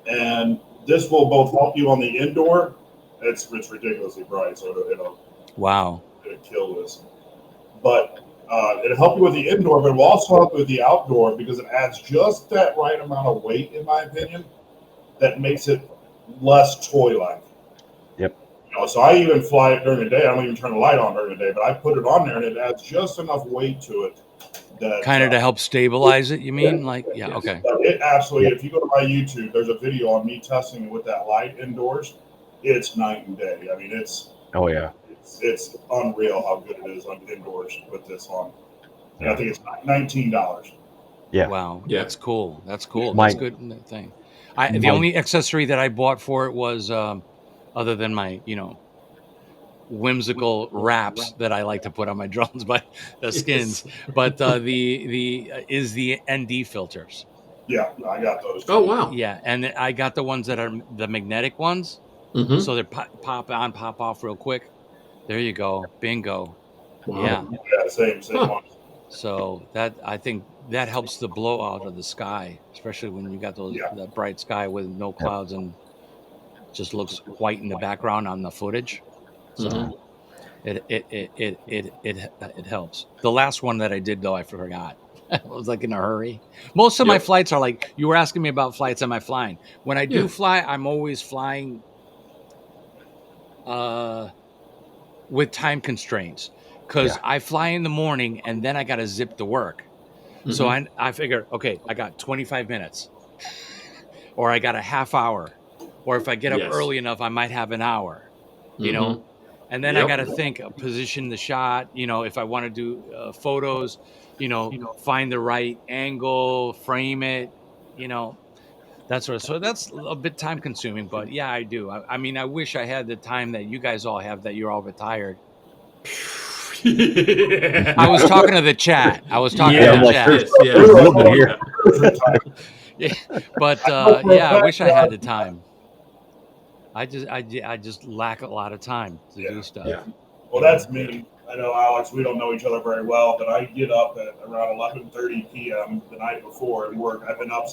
and this will both help you on the indoor, it's ridiculously bright, so it'll kill this, but it'll help you with the indoor, but it will also help you with the outdoor, because it adds just that right amount of weight, in my opinion, that makes it less toy-like.
Yep.
You know, so I even fly it during the day. I don't even turn the light on during the day, but I put it on there, and it adds just enough weight to it that
kind of to help stabilize it. You mean okay?
It absolutely. If you go to my YouTube, there's a video on me testing it with that light indoors. It's night and day. I mean, it's it's unreal how good it is on indoors with this on. And I think it's $19.
Yeah.
Wow. Yeah. That's cool. That's cool.
My-
That's good thing. The only accessory that I bought for it was, other than my, you know, whimsical wraps that I like to put on my drones, but the skins, but is the ND filters.
Yeah, I got those too.
Oh wow.
Yeah, and I got the ones that are the magnetic ones, so they're pop on, pop off real quick. There you go, bingo.
Wow.
Yeah, same one.
So that, I think that helps the blowout of the sky, especially when you got that bright sky with no clouds and just looks white in the background on the footage. So it helps. The last one that I did, though, I forgot. I was like in a hurry. Most of my flights are like, you were asking me about flights. Am I flying? When I do fly, I'm always flying with time constraints, because I fly in the morning and then I got to zip to work. So I figure, okay, I got 25 minutes or I got a half hour, or if I get up early enough, I might have an hour, you know? And then I got to think, position the shot, you know, if I want to do photos, you know, find the right angle, frame it, you know, that sort of. So that's a bit time consuming, but yeah, I do. I mean, I wish I had the time that you guys all have, that you're all retired. I was talking to the chat. I was talking to the chat. Yeah, but yeah, I wish I had the time. I just lack a lot of time to do stuff.
Yeah. Well, that's me. I know, Alex, we don't know each other very well, but I get up at around 11:30 p.m. the night before and work. I've been up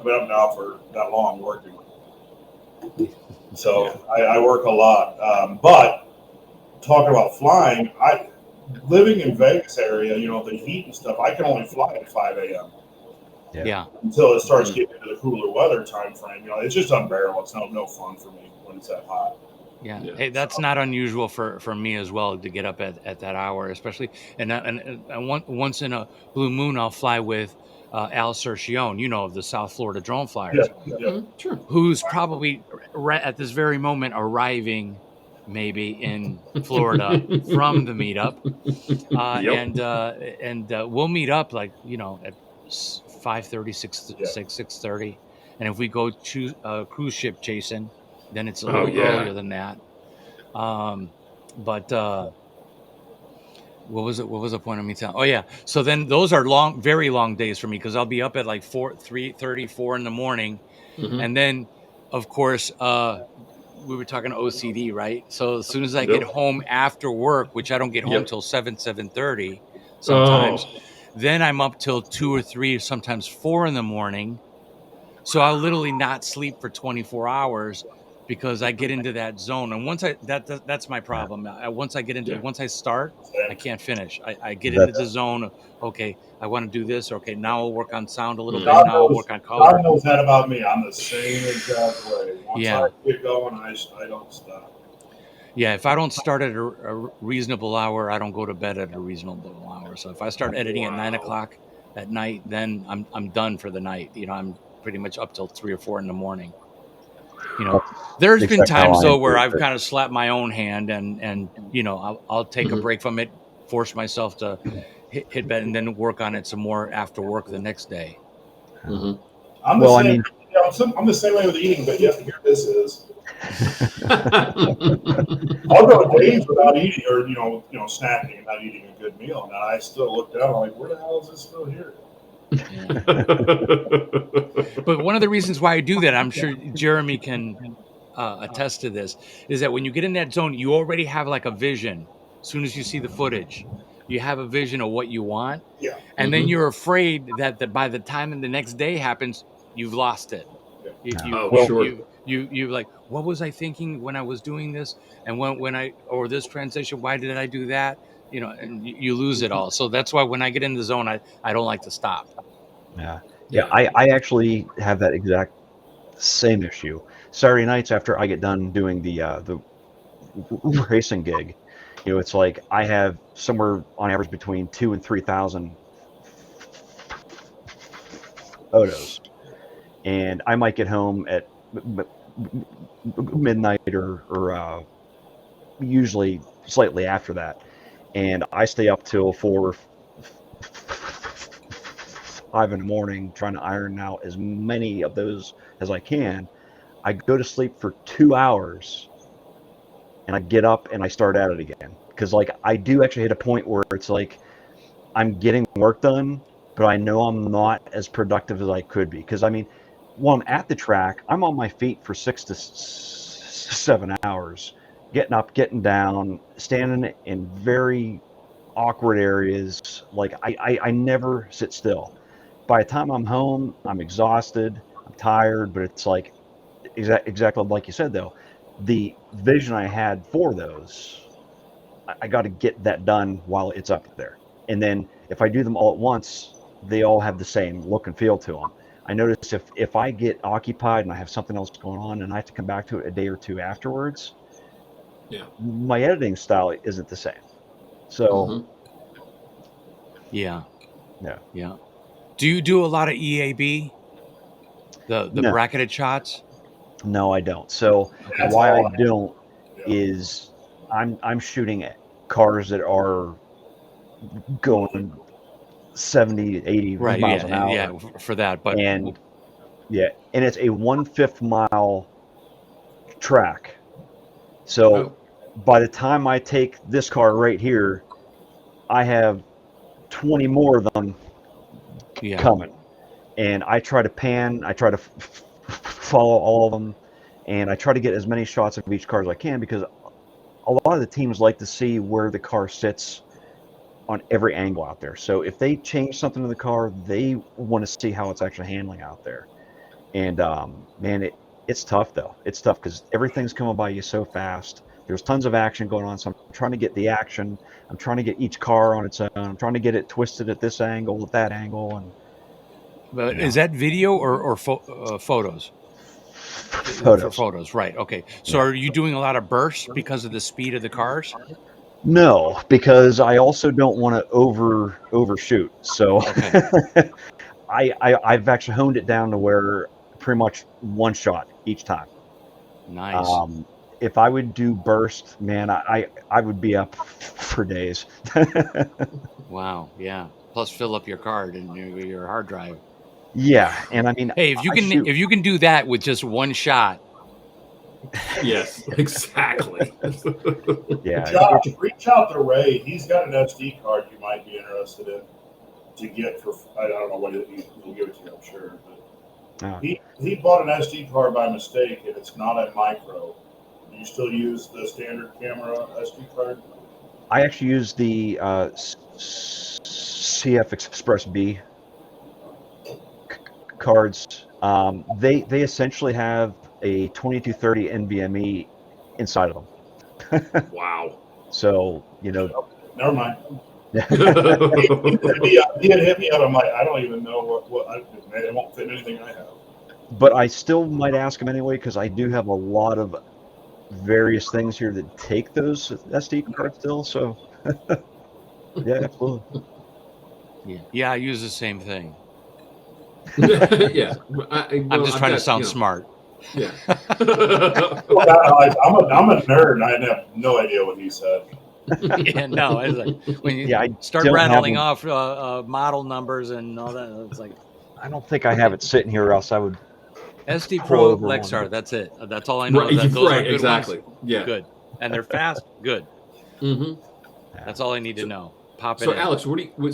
now for that long working. So I work a lot. But talking about flying, living in Vegas area, you know, the heat and stuff, I can only fly at 5 a.m.
Yeah.
Until it starts getting into the cooler weather time frame. You know, it's just unbearable. It's no fun for me when it's that hot.
Yeah. Hey, that's not unusual for me as well, to get up at that hour, especially. And once in a blue moon, I'll fly with Al Cercione, you know, of the South Florida Drone Flyers,
Sure.
who's probably at this very moment arriving maybe in Florida from the meetup. And we'll meet up like, you know, at 5:30, 6:30. And if we go to cruise ship chasing, then it's a little earlier than that. But what was it? What was the point of me telling? Oh yeah. So then those are long, very long days for me because I'll be up at like 3:30, 4 in the morning. And then of course, we were talking OCD, right? So as soon as I get home after work, which I don't get home till 7:30 sometimes, then I'm up till 2 or 3, sometimes 4 in the morning. So I'll literally not sleep for 24 hours because I get into that zone. And once that's my problem. Once I get into once I start, I can't finish. I get into the zone of, okay, I want to do this. Okay, now I'll work on sound a little bit. Now I'll work on color.
God knows that about me. I'm the same exact way. Once I get going, I don't stop.
Yeah, if I don't start at a reasonable hour, I don't go to bed at a reasonable hour. So if I start editing at 9 o'clock at night, then I'm done for the night. You know, I'm pretty much up till 3 or 4 in the morning. You know, there's been times though where I've kind of slapped my own hand and you know, I'll take a break from it, force myself to hit bed and then work on it some more after work the next day.
I'm the same way with eating, but here this is. I'll go days without eating, or you know, snacking and not eating a good meal, and I still look down. I'm like, where the hell is this still here?
But one of the reasons why I do that, I'm sure Jeremy can attest to this, is that when you get in that zone, you already have like a vision. As soon as you see the footage, you have a vision of what you want, and then you're afraid that by the time the next day happens, you've lost it. You like, what was I thinking when I was doing this, and when I or this transition, why did I do that? You know, and you lose it all. So that's why when I get in the zone, I don't like to stop.
I actually have that exact same issue. Saturday nights after I get done doing the racing gig, you know, it's like I have somewhere on average between 2,000 and 3,000 photos, and I might get home at midnight or usually slightly after that, and I stay up till 4, 5 in the morning trying to iron out as many of those as I can. I go to sleep for 2 hours and I get up and I start at it again, because like I do actually hit a point where it's like I'm getting work done, but I know I'm not as productive as I could be, because I mean, while I'm at the track, I'm on my feet for 6 to 7 hours, getting up, getting down, standing in very awkward areas. Like I never sit still. By the time I'm home, I'm exhausted, I'm tired, but it's like exactly like you said though, the vision I had for those, I got to get that done while it's up there. And then if I do them all at once, they all have the same look and feel to them. I notice if I get occupied and I have something else going on and I have to come back to it a day or two afterwards, my editing style isn't the same. So
yeah. Do you do a lot of EAB? The bracketed shots?
No, I don't. So why I don't is I'm shooting at cars that are going 70, 80 miles an hour.
Yeah, for that. But
and it's a 1/5 mile track. So by the time I take this car right here, I have 20 more of them coming. And I try to pan, I try to follow all of them, and I try to get as many shots of each car as I can, because a lot of the teams like to see where the car sits on every angle out there. So if they change something in the car, they want to see how it's actually handling out there. And man, it's tough though. It's tough because everything's coming by you so fast. There's tons of action going on, so I'm trying to get the action. I'm trying to get each car on its own. I'm trying to get it twisted at this angle, at that angle, and.
But is that video or photos? Photos, right? Okay. So are you doing a lot of bursts because of the speed of the cars?
No, because I also don't want to overshoot. So I've actually honed it down to where pretty much one shot each time.
Nice.
If I would do burst, man, I would be up for days.
Wow. Yeah. Plus, fill up your card and your hard drive.
Yeah, and I mean,
Hey, if you can do that with just one shot.
Yes, exactly.
yeah,
Josh, reach out to Ray. He's got an SD card you might be interested in to get for. I don't know what he'll give it to you. I'm sure, but he bought an SD card by mistake, and it's not a micro. Do you still use the standard camera SD card?
I actually use the CF Express B cards. They essentially have a 2230 NVMe inside of them.
Wow.
So
Never mind.
Yeah.
He had hit me up. I'm like, I don't even know it won't fit in anything I have.
But I still might ask him anyway because I do have a lot of various things here that take those SD cards still. So yeah, absolutely.
Yeah, I use the same thing.
Yeah,
I'm just trying to sound smart.
Yeah.
I'm a nerd. I have no idea what he said.
Yeah, no, it's like when you start rattling off model numbers and all that, it's like
I don't think I have it sitting here, or else I would.
SD Pro Lexar. That's it. That's all I know.
Right,
those are good
exactly.
Ones.
Yeah,
good, and they're fast. Good.
Mm-hmm.
That's all I need to know. Pop it.
So,
in.
Alex,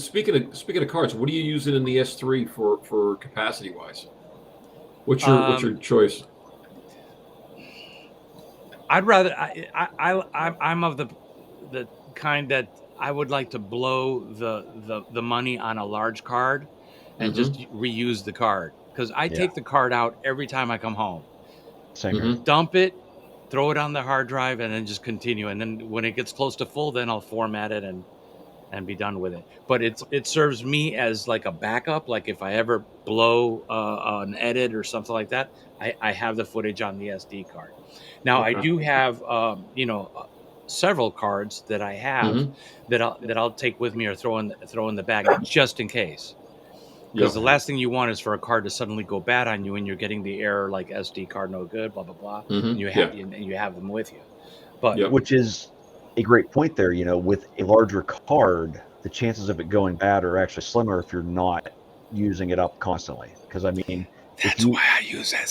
speaking of cards, what are you using in the S3 for capacity wise? What's your choice?
I'd rather. I'm of the kind that I would like to blow the money on a large card and just reuse the card, because I take the card out every time I come home.
Same here.
Dump it, throw it on the hard drive, and then just continue. And then when it gets close to full, then I'll format it and be done with it. But it serves me as like a backup. Like if I ever blow an edit or something like that, I have the footage on the SD card. Now I do have several cards that I have that I'll take with me or throw in the bag just in case. Because the last thing you want is for a card to suddenly go bad on you and you're getting the error like SD card no good, blah blah blah, and you have them with you. But
which is a great point there. With a larger card, the chances of it going bad are actually slimmer if you're not using it up constantly. Because I mean,
that's why I use that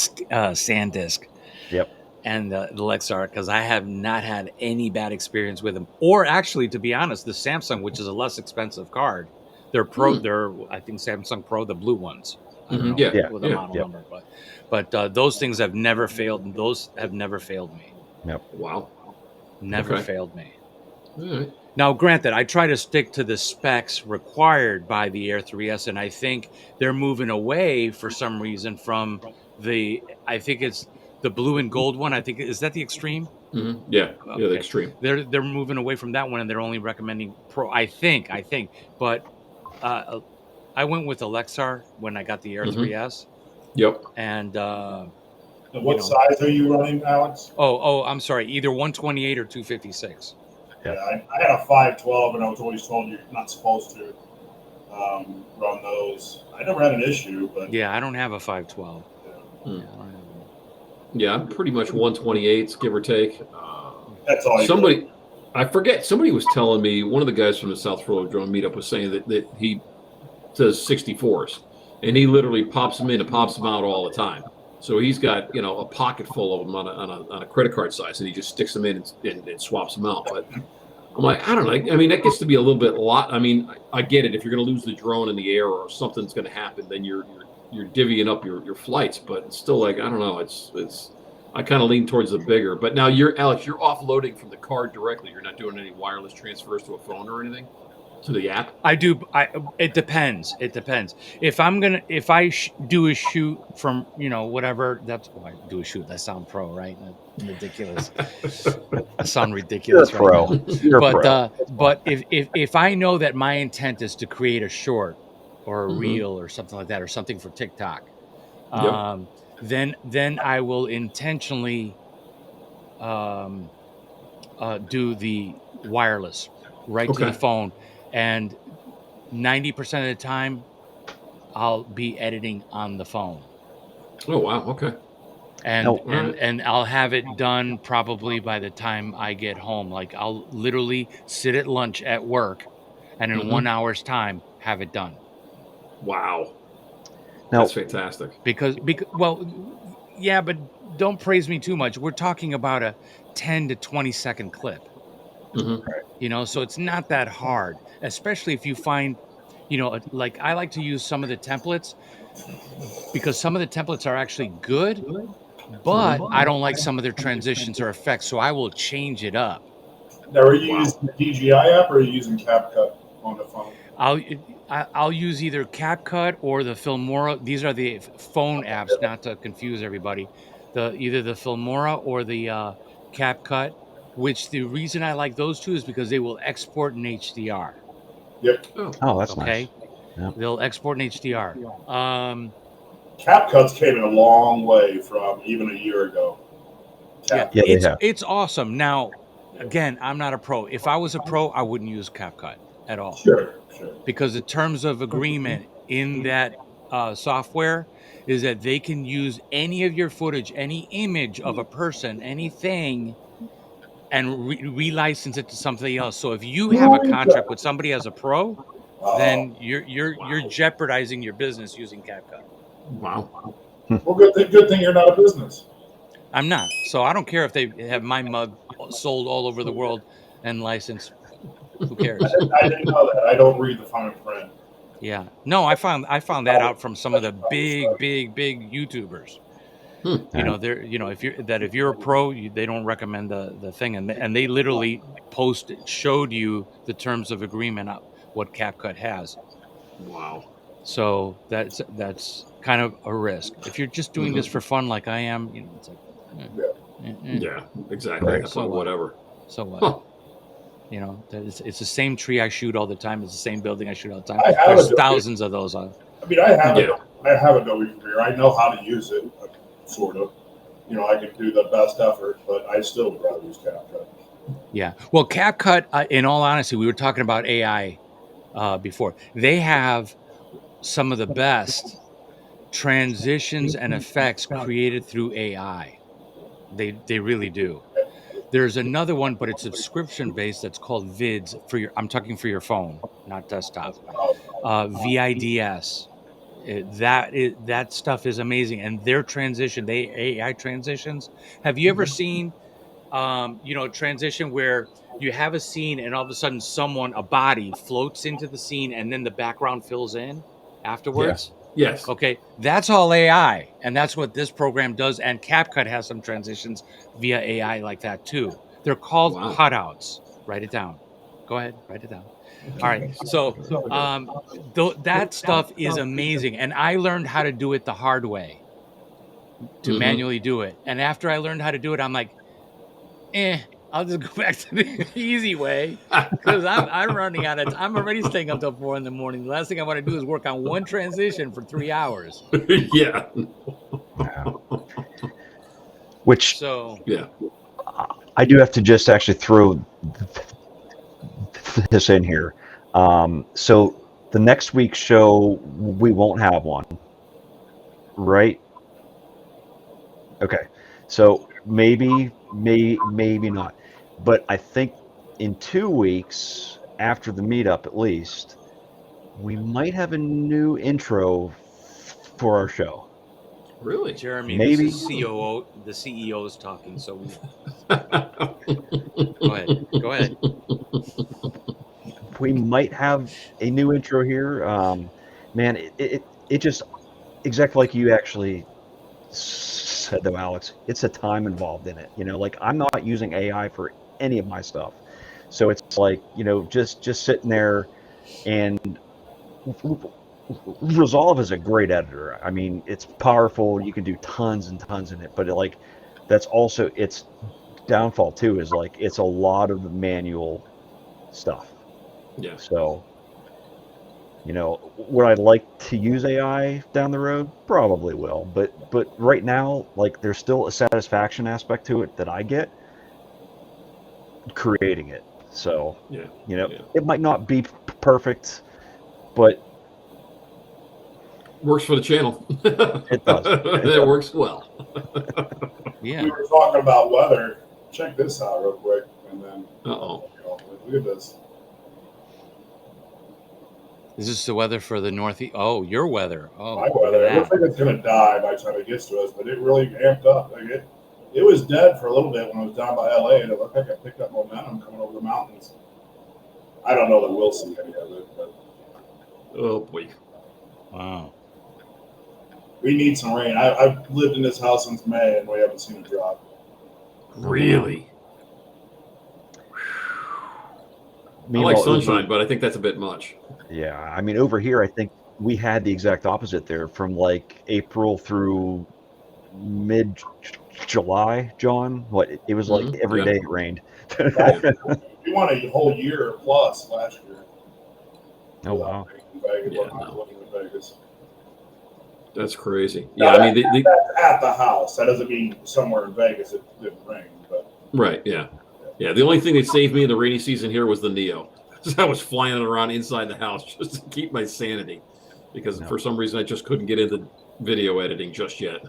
SanDisk.
Yep.
And the Lexar, because I have not had any bad experience with them. Or actually, to be honest, the Samsung, which is a less expensive card, they're Pro. They're I think Samsung Pro, the blue ones. I don't know with the model number, but those things have never failed. And those have never failed me.
Yep.
Wow.
Never failed me.
All right.
Now, granted, I try to stick to the specs required by the Air 3S, and I think they're moving away for some reason from I think it's the blue and gold one. I think is that the Extreme?
Mm-hmm. Yeah, the Extreme.
They're moving away from that one, and they're only recommending Pro. I think, but I went with the Lexar when I got the Air 3S.
Yep.
And
what size are you running, Alex?
Oh, I'm sorry, either 128 or 256.
Yeah, I had a 512, and I was always told you're not supposed to run those. I never had an issue, but
yeah, I don't have a 512.
Yeah, I'm pretty much 128s, give or take.
That's all.
I forget. Somebody was telling me, one of the guys from the South Florida Drone Meetup was saying that he does 64s, and he literally pops them in and pops them out all the time. So he's got a pocket full of them on a credit card size, and he just sticks them in and swaps them out. But I'm like, I don't know. I mean, that gets to be a little bit a lot. I mean, I get it. If you're going to lose the drone in the air or something's going to happen, then you're divvying up your flights. But it's still like, I don't know. It's I kind of lean towards the bigger. But now Alex, you're offloading from the card directly. You're not doing any wireless transfers to a phone or anything, to the app.
I do. It depends. If I do a shoot from whatever, that's why I do a shoot. That sound pro, right? Ridiculous. I sound ridiculous.
You're pro. You're pro.
But if I know that my intent is to create a short or a reel or something like that, or something for TikTok, then I will intentionally do the wireless to the phone, and 90% of the time I'll be editing on the phone.
Oh wow. Okay.
And
No.
and I'll have it done probably by the time I get home. Like I'll literally sit at lunch at work, and in 1 hour's time have it done.
Wow.
Now,
That's fantastic.
Because well, yeah, but don't praise me too much. We're talking about a 10 to 20 second clip. You know, so it's not that hard, especially if you find, you know, like I like to use some of the templates because some of the templates are actually good, but I don't like some of their transitions or effects, so I will change it up.
Now, are you using the DJI app or are you using CapCut on the phone?
I'll use either CapCut or the Filmora. These are the phone apps, not to confuse everybody. Either the Filmora or the CapCut. Which the reason I like those two is because they will export in HDR.
Yep.
oh, that's
Okay,
nice. Yeah.
they'll export in HDR.
CapCut's came in a long way from even a year ago.
Yeah,
Yeah, they have.
it's awesome. Now, again, I'm not a pro. If I was a pro, I wouldn't use CapCut at all.
Sure.
Because the terms of agreement in that software is that they can use any of your footage, any image of a person, anything, and relicense it to something else. So if you have a contract with somebody as a pro, then you're jeopardizing your business using CapCut.
Wow.
Well, good thing you're not a business.
I'm not. So I don't care if they have my mug sold all over the world and licensed. Who cares?
I didn't know that. I don't read the fine print.
Yeah. No, I found that out from some of the big YouTubers. You know, if you're a pro, they don't recommend the thing, and they literally showed you the terms of agreement of what CapCut has.
Wow.
So that's kind of a risk. If you're just doing this for fun, like I am, you know, it's like,
Yeah, exactly.
Right.
That's like whatever.
So what?
Huh.
You know, it's the same tree I shoot all the time. It's the same building I shoot all the time.
I have
There's
a-
thousands of those on.
I mean, I have a Adobe Premiere. I know how to use it, sort of. You know, I can do the best effort, but I still would rather use CapCut.
Yeah. Well, CapCut, in all honesty, we were talking about AI before. They have some of the best transitions and effects created through AI. They really do. There's another one, but it's subscription based. That's called Vids I'm talking for your phone, not desktop. VIDS. That stuff is amazing, and their AI transitions. Have you ever seen, transition where you have a scene and all of a sudden a body floats into the scene and then the background fills in afterwards?
Yes.
Okay, that's all AI, and that's what this program does. And CapCut has some transitions via AI like that too. They're called cutouts. Write it down. Go ahead, write it down. All right. So that stuff is amazing, and I learned how to do it the hard way, to manually do it. And after I learned how to do it, I'm like, I'll just go back to the easy way because I'm running out of. I'm already staying up till 4 a.m. The last thing I want to do is work on one transition for 3 hours.
Yeah.
Which
yeah,
I do have to just actually throw this in here. So the next week's show, we won't have one, right? Okay. So maybe not. But I think in 2 weeks, after the meetup at least, we might have a new intro for our show.
really.
Jeremy,
Maybe.
this is the CEO is talking, so go ahead.
We might have a new intro here. Man, it just exactly like you actually said though, Alex. It's a time involved in it. You know, like I'm not using AI for any of my stuff, so it's like, you know, just sitting there. And Resolve is a great editor. I mean, it's powerful. You can do tons and tons in it, but that's also its downfall too. Is like it's a lot of manual stuff.
Yeah.
So, you know, would I like to use AI down the road? Probably will. But right now, like, there's still a satisfaction aspect to it that I get creating it. So, you know, it might not be perfect, but
Works for the channel.
It does.
It works well.
Yeah.
We were talking about weather. Check this out real quick, and then
Uh-oh.
look at this.
Is this the weather for the northeast? Oh, your weather. Oh,
My
look
weather.
at
It looks
that.
like it's gonna die by the time it gets to us, but it really amped up. Like it was dead for a little bit when I was down by LA, and it looked like I picked up momentum coming over the mountains. I don't know that we'll see any of it, but
Oh boy.
Wow.
we need some rain. I've lived in this house since May, and we haven't seen a drop.
Really? I like
Meanwhile,
sunshine, but I think that's a bit much.
yeah, I mean, over here, I think we had the exact opposite there from like April through mid-July, John. What it was like
Mhm,
every
yeah.
day it rained.
We won a whole year plus last year.
Oh wow!
Without rain in Vegas,
Yeah,
well, not
no.
living in Vegas.
That's crazy. Yeah, I mean,
That's at the house. That doesn't mean somewhere in Vegas it didn't rain, but
right, yeah. Yeah, the only thing that saved me in the rainy season here was the Neo. I was flying around inside the house just to keep my sanity because for some reason I just couldn't get into video editing just yet.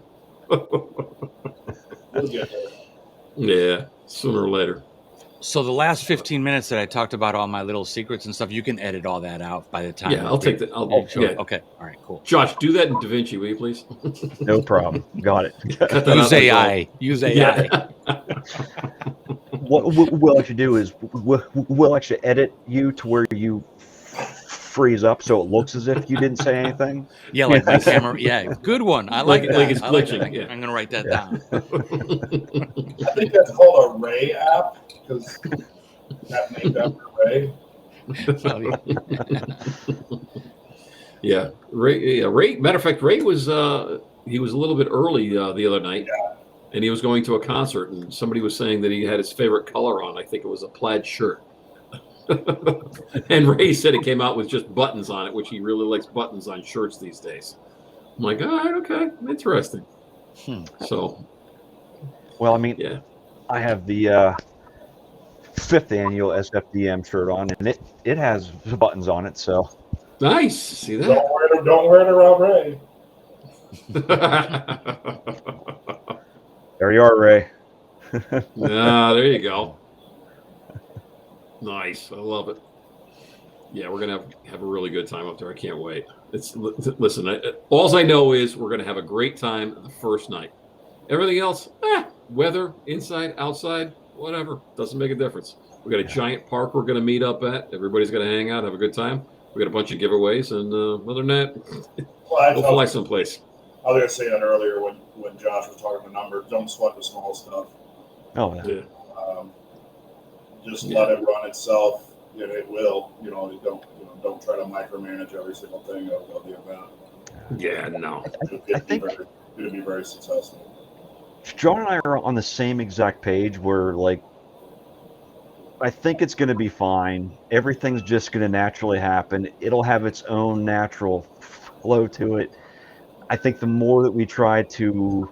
we'll get there.
Yeah, sooner or later.
So the last 15 minutes that I talked about all my little secrets and stuff, you can edit all that out by the time.
Yeah, I'll take that.
Sure.
Yeah.
Okay. All right. Cool.
Josh, do that in DaVinci, will you please?
No problem. Got it.
Cut that
Use
out
AI. Use AI.
Yeah.
What we'll actually do is we'll actually edit you to where you freeze up so it looks as if you didn't say anything.
Yeah, like my camera. Yeah, good one. I like
Like
that.
it's
I like
glitching,
that.
yeah.
I'm gonna write that
Yeah.
down.
I think that's called a Ray app because that named after Ray.
Yeah, Ray. Ray. Matter of fact, Ray was he was a little bit early the other night, and he was going to a concert, and somebody was saying that he had his favorite color on. I think it was a plaid shirt. And Ray said it came out with just buttons on it, which he really likes buttons on shirts these days. I'm like, all right, okay, interesting. So,
Well, I mean,
yeah,
I have the 5th annual SFDM shirt on, and it has buttons on it. So
nice. See that?
Don't wear it around Ray.
there you are, Ray.
There you go. Nice. I love it. Yeah, we're gonna have a really good time up there. I can't wait. Listen. All I know is we're gonna have a great time the first night. Everything else, weather, inside, outside, whatever, doesn't make a difference. We got a giant park we're gonna meet up at. Everybody's gonna hang out, have a good time. We got a bunch of giveaways, and other than that,
Well,
go fly someplace.
I was gonna say that earlier when Josh was talking the numbers. Don't sweat the small stuff.
Oh, yeah.
Yeah.
Just let it run itself, and it will. Don't try to micromanage every single thing of the event.
Yeah, no.
I think
It's going to be very successful.
John and I are on the same exact page where, like, I think it's going to be fine. Everything's just going to naturally happen. It'll have its own natural flow to it. I think the more that we try to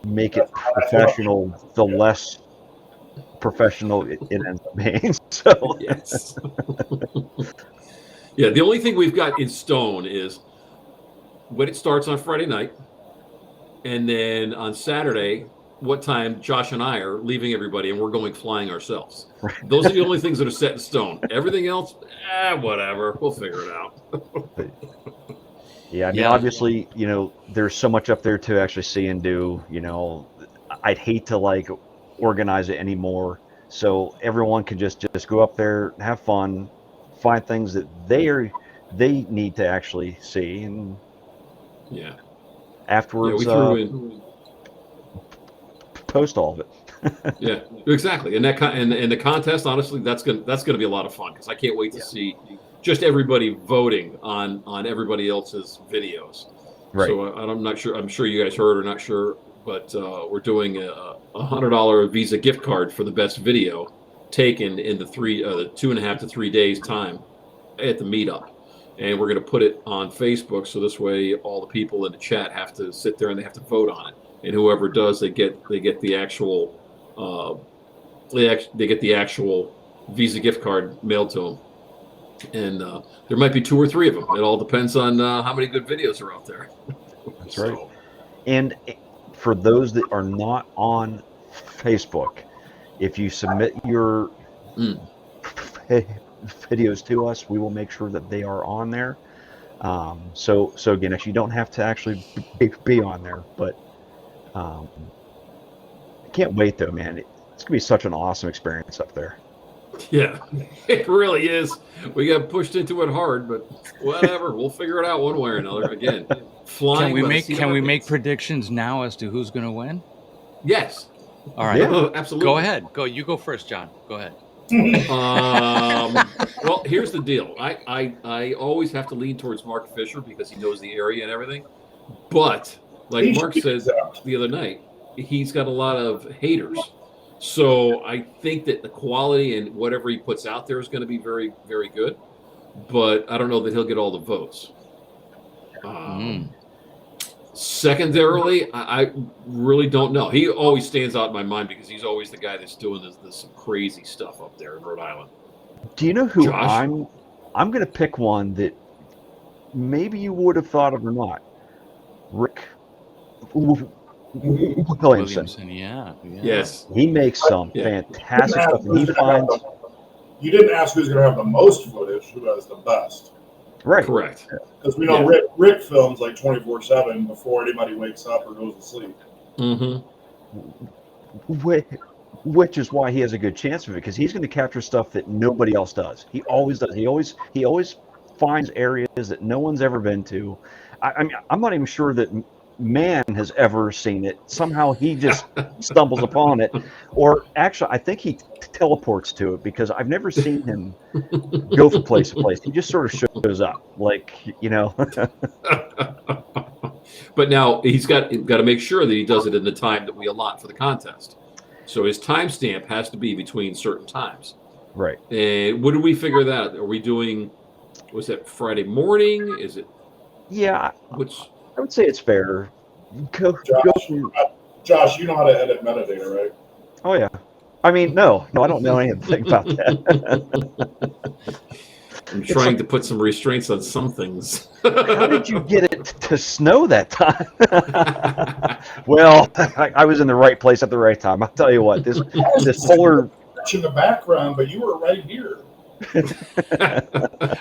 make it professional, the less professional it ends up being. So
Yes. Yeah, the only thing we've got in stone is when it starts on Friday night, and then on Saturday, what time Josh and I are leaving everybody and we're going flying ourselves. Those are the only things that are set in stone. Everything else, whatever. We'll figure it out.
yeah, I mean, obviously, there's so much up there to actually see and do. I'd hate to like organize it anymore, so everyone can just go up there, have fun, find things that they need to actually see, and
Yeah.
afterwards
we threw in.
post all of it.
Yeah, exactly. And and the contest, honestly, that's gonna be a lot of fun because I can't wait to see just everybody voting on everybody else's videos.
Right.
So I'm not sure. I'm sure you guys heard or not sure, but we're doing a $100 Visa gift card for the best video taken in the 2.5 to 3 days time at the meetup, and we're going to put it on Facebook. So this way, all the people in the chat have to sit there and they have to vote on it, and whoever does, they get the actual they get the actual Visa gift card mailed to them. And there might be 2 or 3 of them. It all depends on how many good videos are out there.
That's right. And for those that are not on Facebook, if you submit your videos to us, we will make sure that they are on there. So again, actually, you don't have to actually be on there, but I can't wait though, man. It's gonna be such an awesome experience up there.
Yeah, it really is. We got pushed into it hard, but whatever. We'll figure it out one way or another. Again, flying.
Can we make predictions now as to who's going to win?
Yes.
All right.
Yeah. Absolutely.
Go ahead. Go. You go first, John. Go ahead.
Well, here's the deal. I always have to lean towards Mark Fisher because he knows the area and everything. But like Mark said the other night, he's got a lot of haters. So I think that the quality and whatever he puts out there is going to be very, very good. But I don't know that he'll get all the votes. Secondarily, I really don't know. He always stands out in my mind because he's always the guy that's doing this crazy stuff up there in Rhode Island.
Do you know who
Josh?
I'm going to pick one that maybe you would have thought of or not. Rick Williamson.
Yeah.
Yes.
He makes some fantastic stuff. And he finds.
You didn't ask who's going to have the most footage, who has the best.
Right.
Correct.
Because we know Rick films like 24/7 before anybody wakes up or goes to sleep.
Mm-hmm.
Which is why he has a good chance of it, because he's going to capture stuff that nobody else does. He always does. He always finds areas that no one's ever been to. I mean, I'm not even sure that man has ever seen it. Somehow he just stumbles upon it, or actually I think he teleports to it, because I've never seen him go from place to place. He just sort of shows up, like, you know.
But now he's got to make sure that he does it in the time that we allot for the contest. So his timestamp has to be between certain times.
Right.
And when do we figure that out? Are we doing, was that Friday morning? Is it?
Yeah.
Which?
I would say it's fair.
Josh, you know how to edit metadata, right?
Oh, yeah. I mean, no, I don't know anything about that.
I'm trying to put some restraints on some things.
How did you get it to snow that time? Well, I was in the right place at the right time. I'll tell you what, this polar
in the background, but you were right here.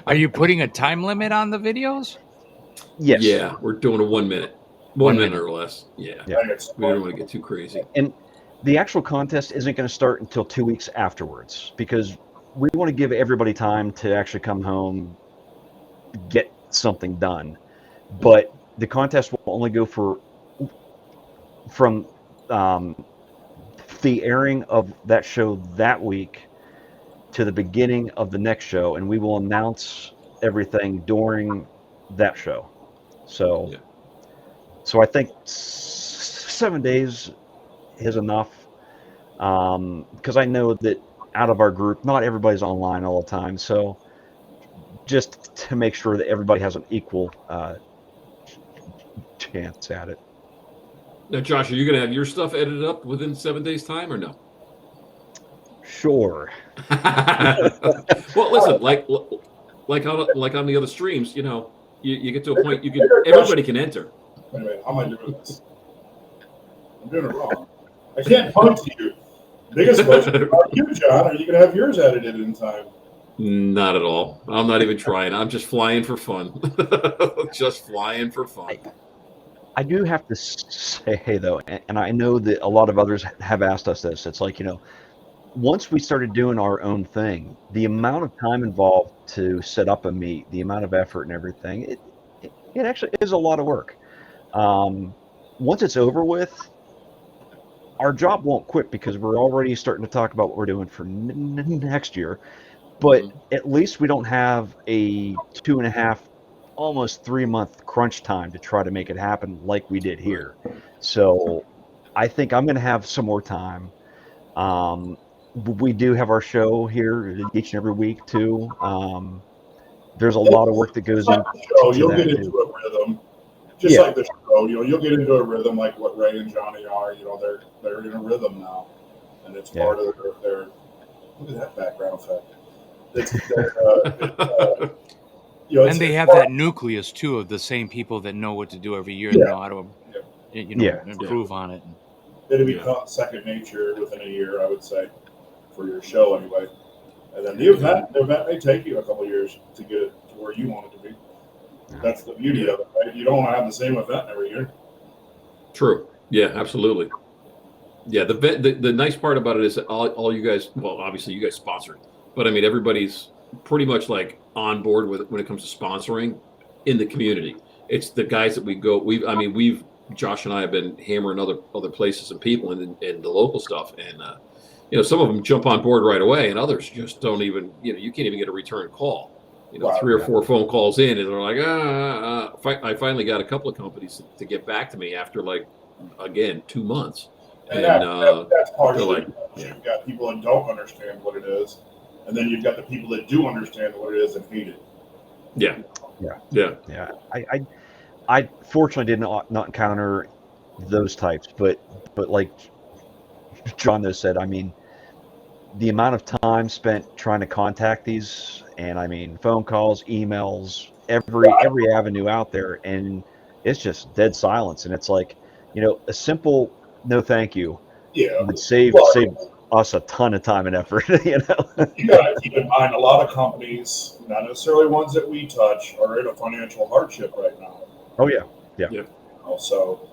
Are you putting a time limit on the videos?
Yes.
Yeah, we're doing a 1 minute. 1 minute or less. Yeah.
Yeah.
We don't want to get too crazy.
And the actual contest isn't going to start until 2 weeks afterwards, because we want to give everybody time to actually come home, get something done. But the contest will only go from the airing of that show that week to the beginning of the next show, and we will announce everything during that show. So, so I think 7 days is enough, because I know that out of our group, not everybody's online all the time. So just to make sure that everybody has an equal chance at it.
Now, Josh, are you going to have your stuff edited up within 7 days' time or no?
Sure.
Well, listen, like on the other streams, you know, you get to a point everybody can enter.
Wait a minute, how am I doing this? I'm doing it wrong. I can't punt to you. Biggest question about you, John. Are you going to have yours edited in time?
Not at all. I'm not even trying. I'm just flying for fun. Just flying for fun.
I do have to say, hey, though, and I know that a lot of others have asked us this. It's like, you know, once we started doing our own thing, the amount of time involved to set up a meet, the amount of effort and everything, it actually is a lot of work. Once it's over with, our job won't quit, because we're already starting to talk about what we're doing for next year. But at least we don't have a 2.5, almost 3 month crunch time to try to make it happen like we did here. So I think I'm going to have some more time. We do have our show here each and every week too. There's a lot of work that goes into
you'll
that
get into a rhythm, just like the show. You know, you'll get into a rhythm like what Ray and Johnny are. You know, they're in a rhythm now, and it's part of their. Look at that background effect. It's, you know,
And they have that nucleus too of the same people that know what to do every year, and know how to, improve on it.
It'll become second nature within a year, I would say, for your show anyway. And then the event may take you a couple of years to get it to where you want it to be. That's the beauty of it, right? You don't want to have the same event every year.
True. Yeah, absolutely. Yeah, the nice part about it is that all you guys, well, obviously you guys sponsored, but I mean everybody's pretty much like on board with it when it comes to sponsoring in the community. It's the guys that we've Josh and I have been hammering other places and people and the local stuff, and some of them jump on board right away, and others just don't even, you can't even get a return call. 3 or 4 phone calls in, and they're like, I finally got a couple of companies to get back to me after 2 months.
And that's partially you've got people that don't understand what it is, and then you've got the people that do understand what it is and hate it.
Yeah.
I fortunately did not encounter those types, but like John has said, I mean, the amount of time spent trying to contact these, and I mean, phone calls, emails, every avenue out there, and it's just dead silence. And it's like, a simple no thank you would save us a ton of time and effort.
You gotta keep in mind, a lot of companies, not necessarily ones that we touch, are in a financial hardship right now.
Oh yeah.
Also,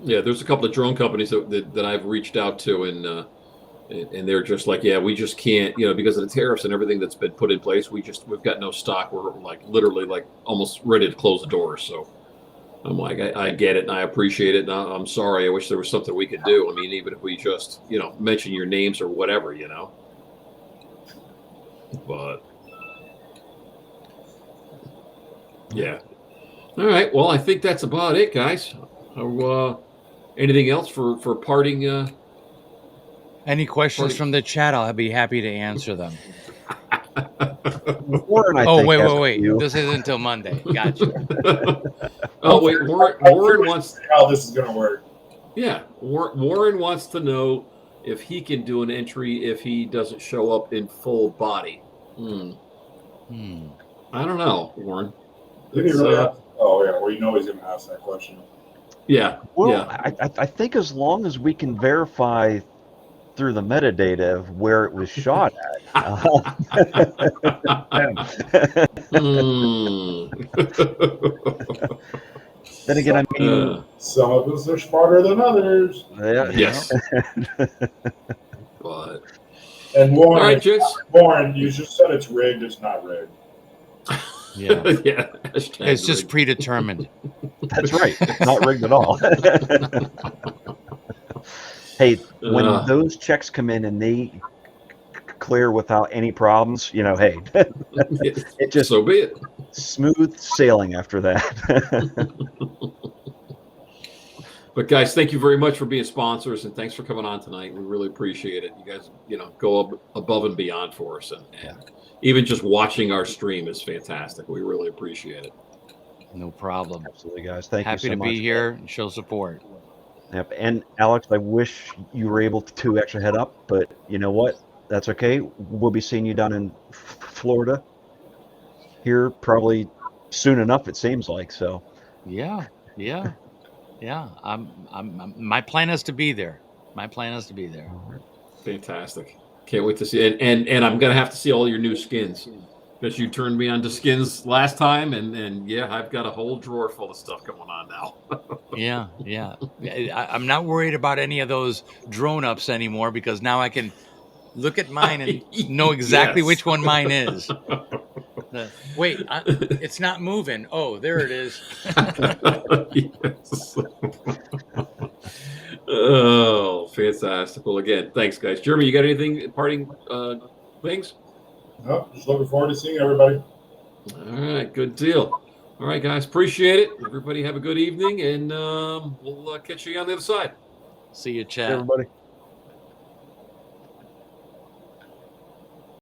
there's a couple of drone companies that I've reached out to, and they're just like, we just can't, because of the tariffs and everything that's been put in place. We've got no stock. We're literally almost ready to close the doors. So I'm like, I get it and I appreciate it. And I'm sorry. I wish there was something we could do. I mean, even if we just, mention your names or whatever, but yeah. All right. Well, I think that's about it, guys. Anything else for parting?
Any questions from the chat? I'll be happy to answer them.
Warren,
wait. This isn't until Monday. Gotcha.
Wait. Warren wants
how this is going to work.
Yeah. Warren wants to know if he can do an entry if he doesn't show up in full body. I don't know, Warren.
Did he really ask? Oh, yeah. Well, he's going to ask that question.
Yeah.
Well, I think as long as we can verify through the metadata of where it was shot at. Then again, I mean,
some of us are smarter than others.
Yes. But
and Warren,
all right,
Warren, you just said it's rigged. It's not rigged.
Yeah.
It's just predetermined.
That's right. It's not rigged at all. Hey, when those checks come in and they clear without any problems, hey, it just
so be it.
Smooth sailing after that.
But guys, thank you very much for being sponsors, and thanks for coming on tonight. We really appreciate it. You guys, go above and beyond for us, and even just watching our stream is fantastic. We really appreciate it.
No problem.
Absolutely, guys. Thank you so much.
Happy to be here and show support.
Yep. And Alex, I wish you were able to actually head up, but you know what? That's okay. We'll be seeing you down in Florida here probably soon enough, it seems like. So
yeah. My plan is to be there.
Fantastic. Can't wait to see it. And I'm gonna have to see all your new skins, because you turned me on to skins last time, and I've got a whole drawer full of stuff going on now.
Yeah. I'm not worried about any of those drone ups anymore, because now I can look at mine and know exactly which one mine is. Wait, it's not moving. Oh, there it is.
Yes. Oh, fantastic. Well, again, thanks, guys. Jeremy, you got anything parting things?
No, just looking forward to seeing everybody.
All right, good deal. All right, guys, appreciate it. Everybody have a good evening, and we'll catch you on the other side.
See you, chat.
everybody.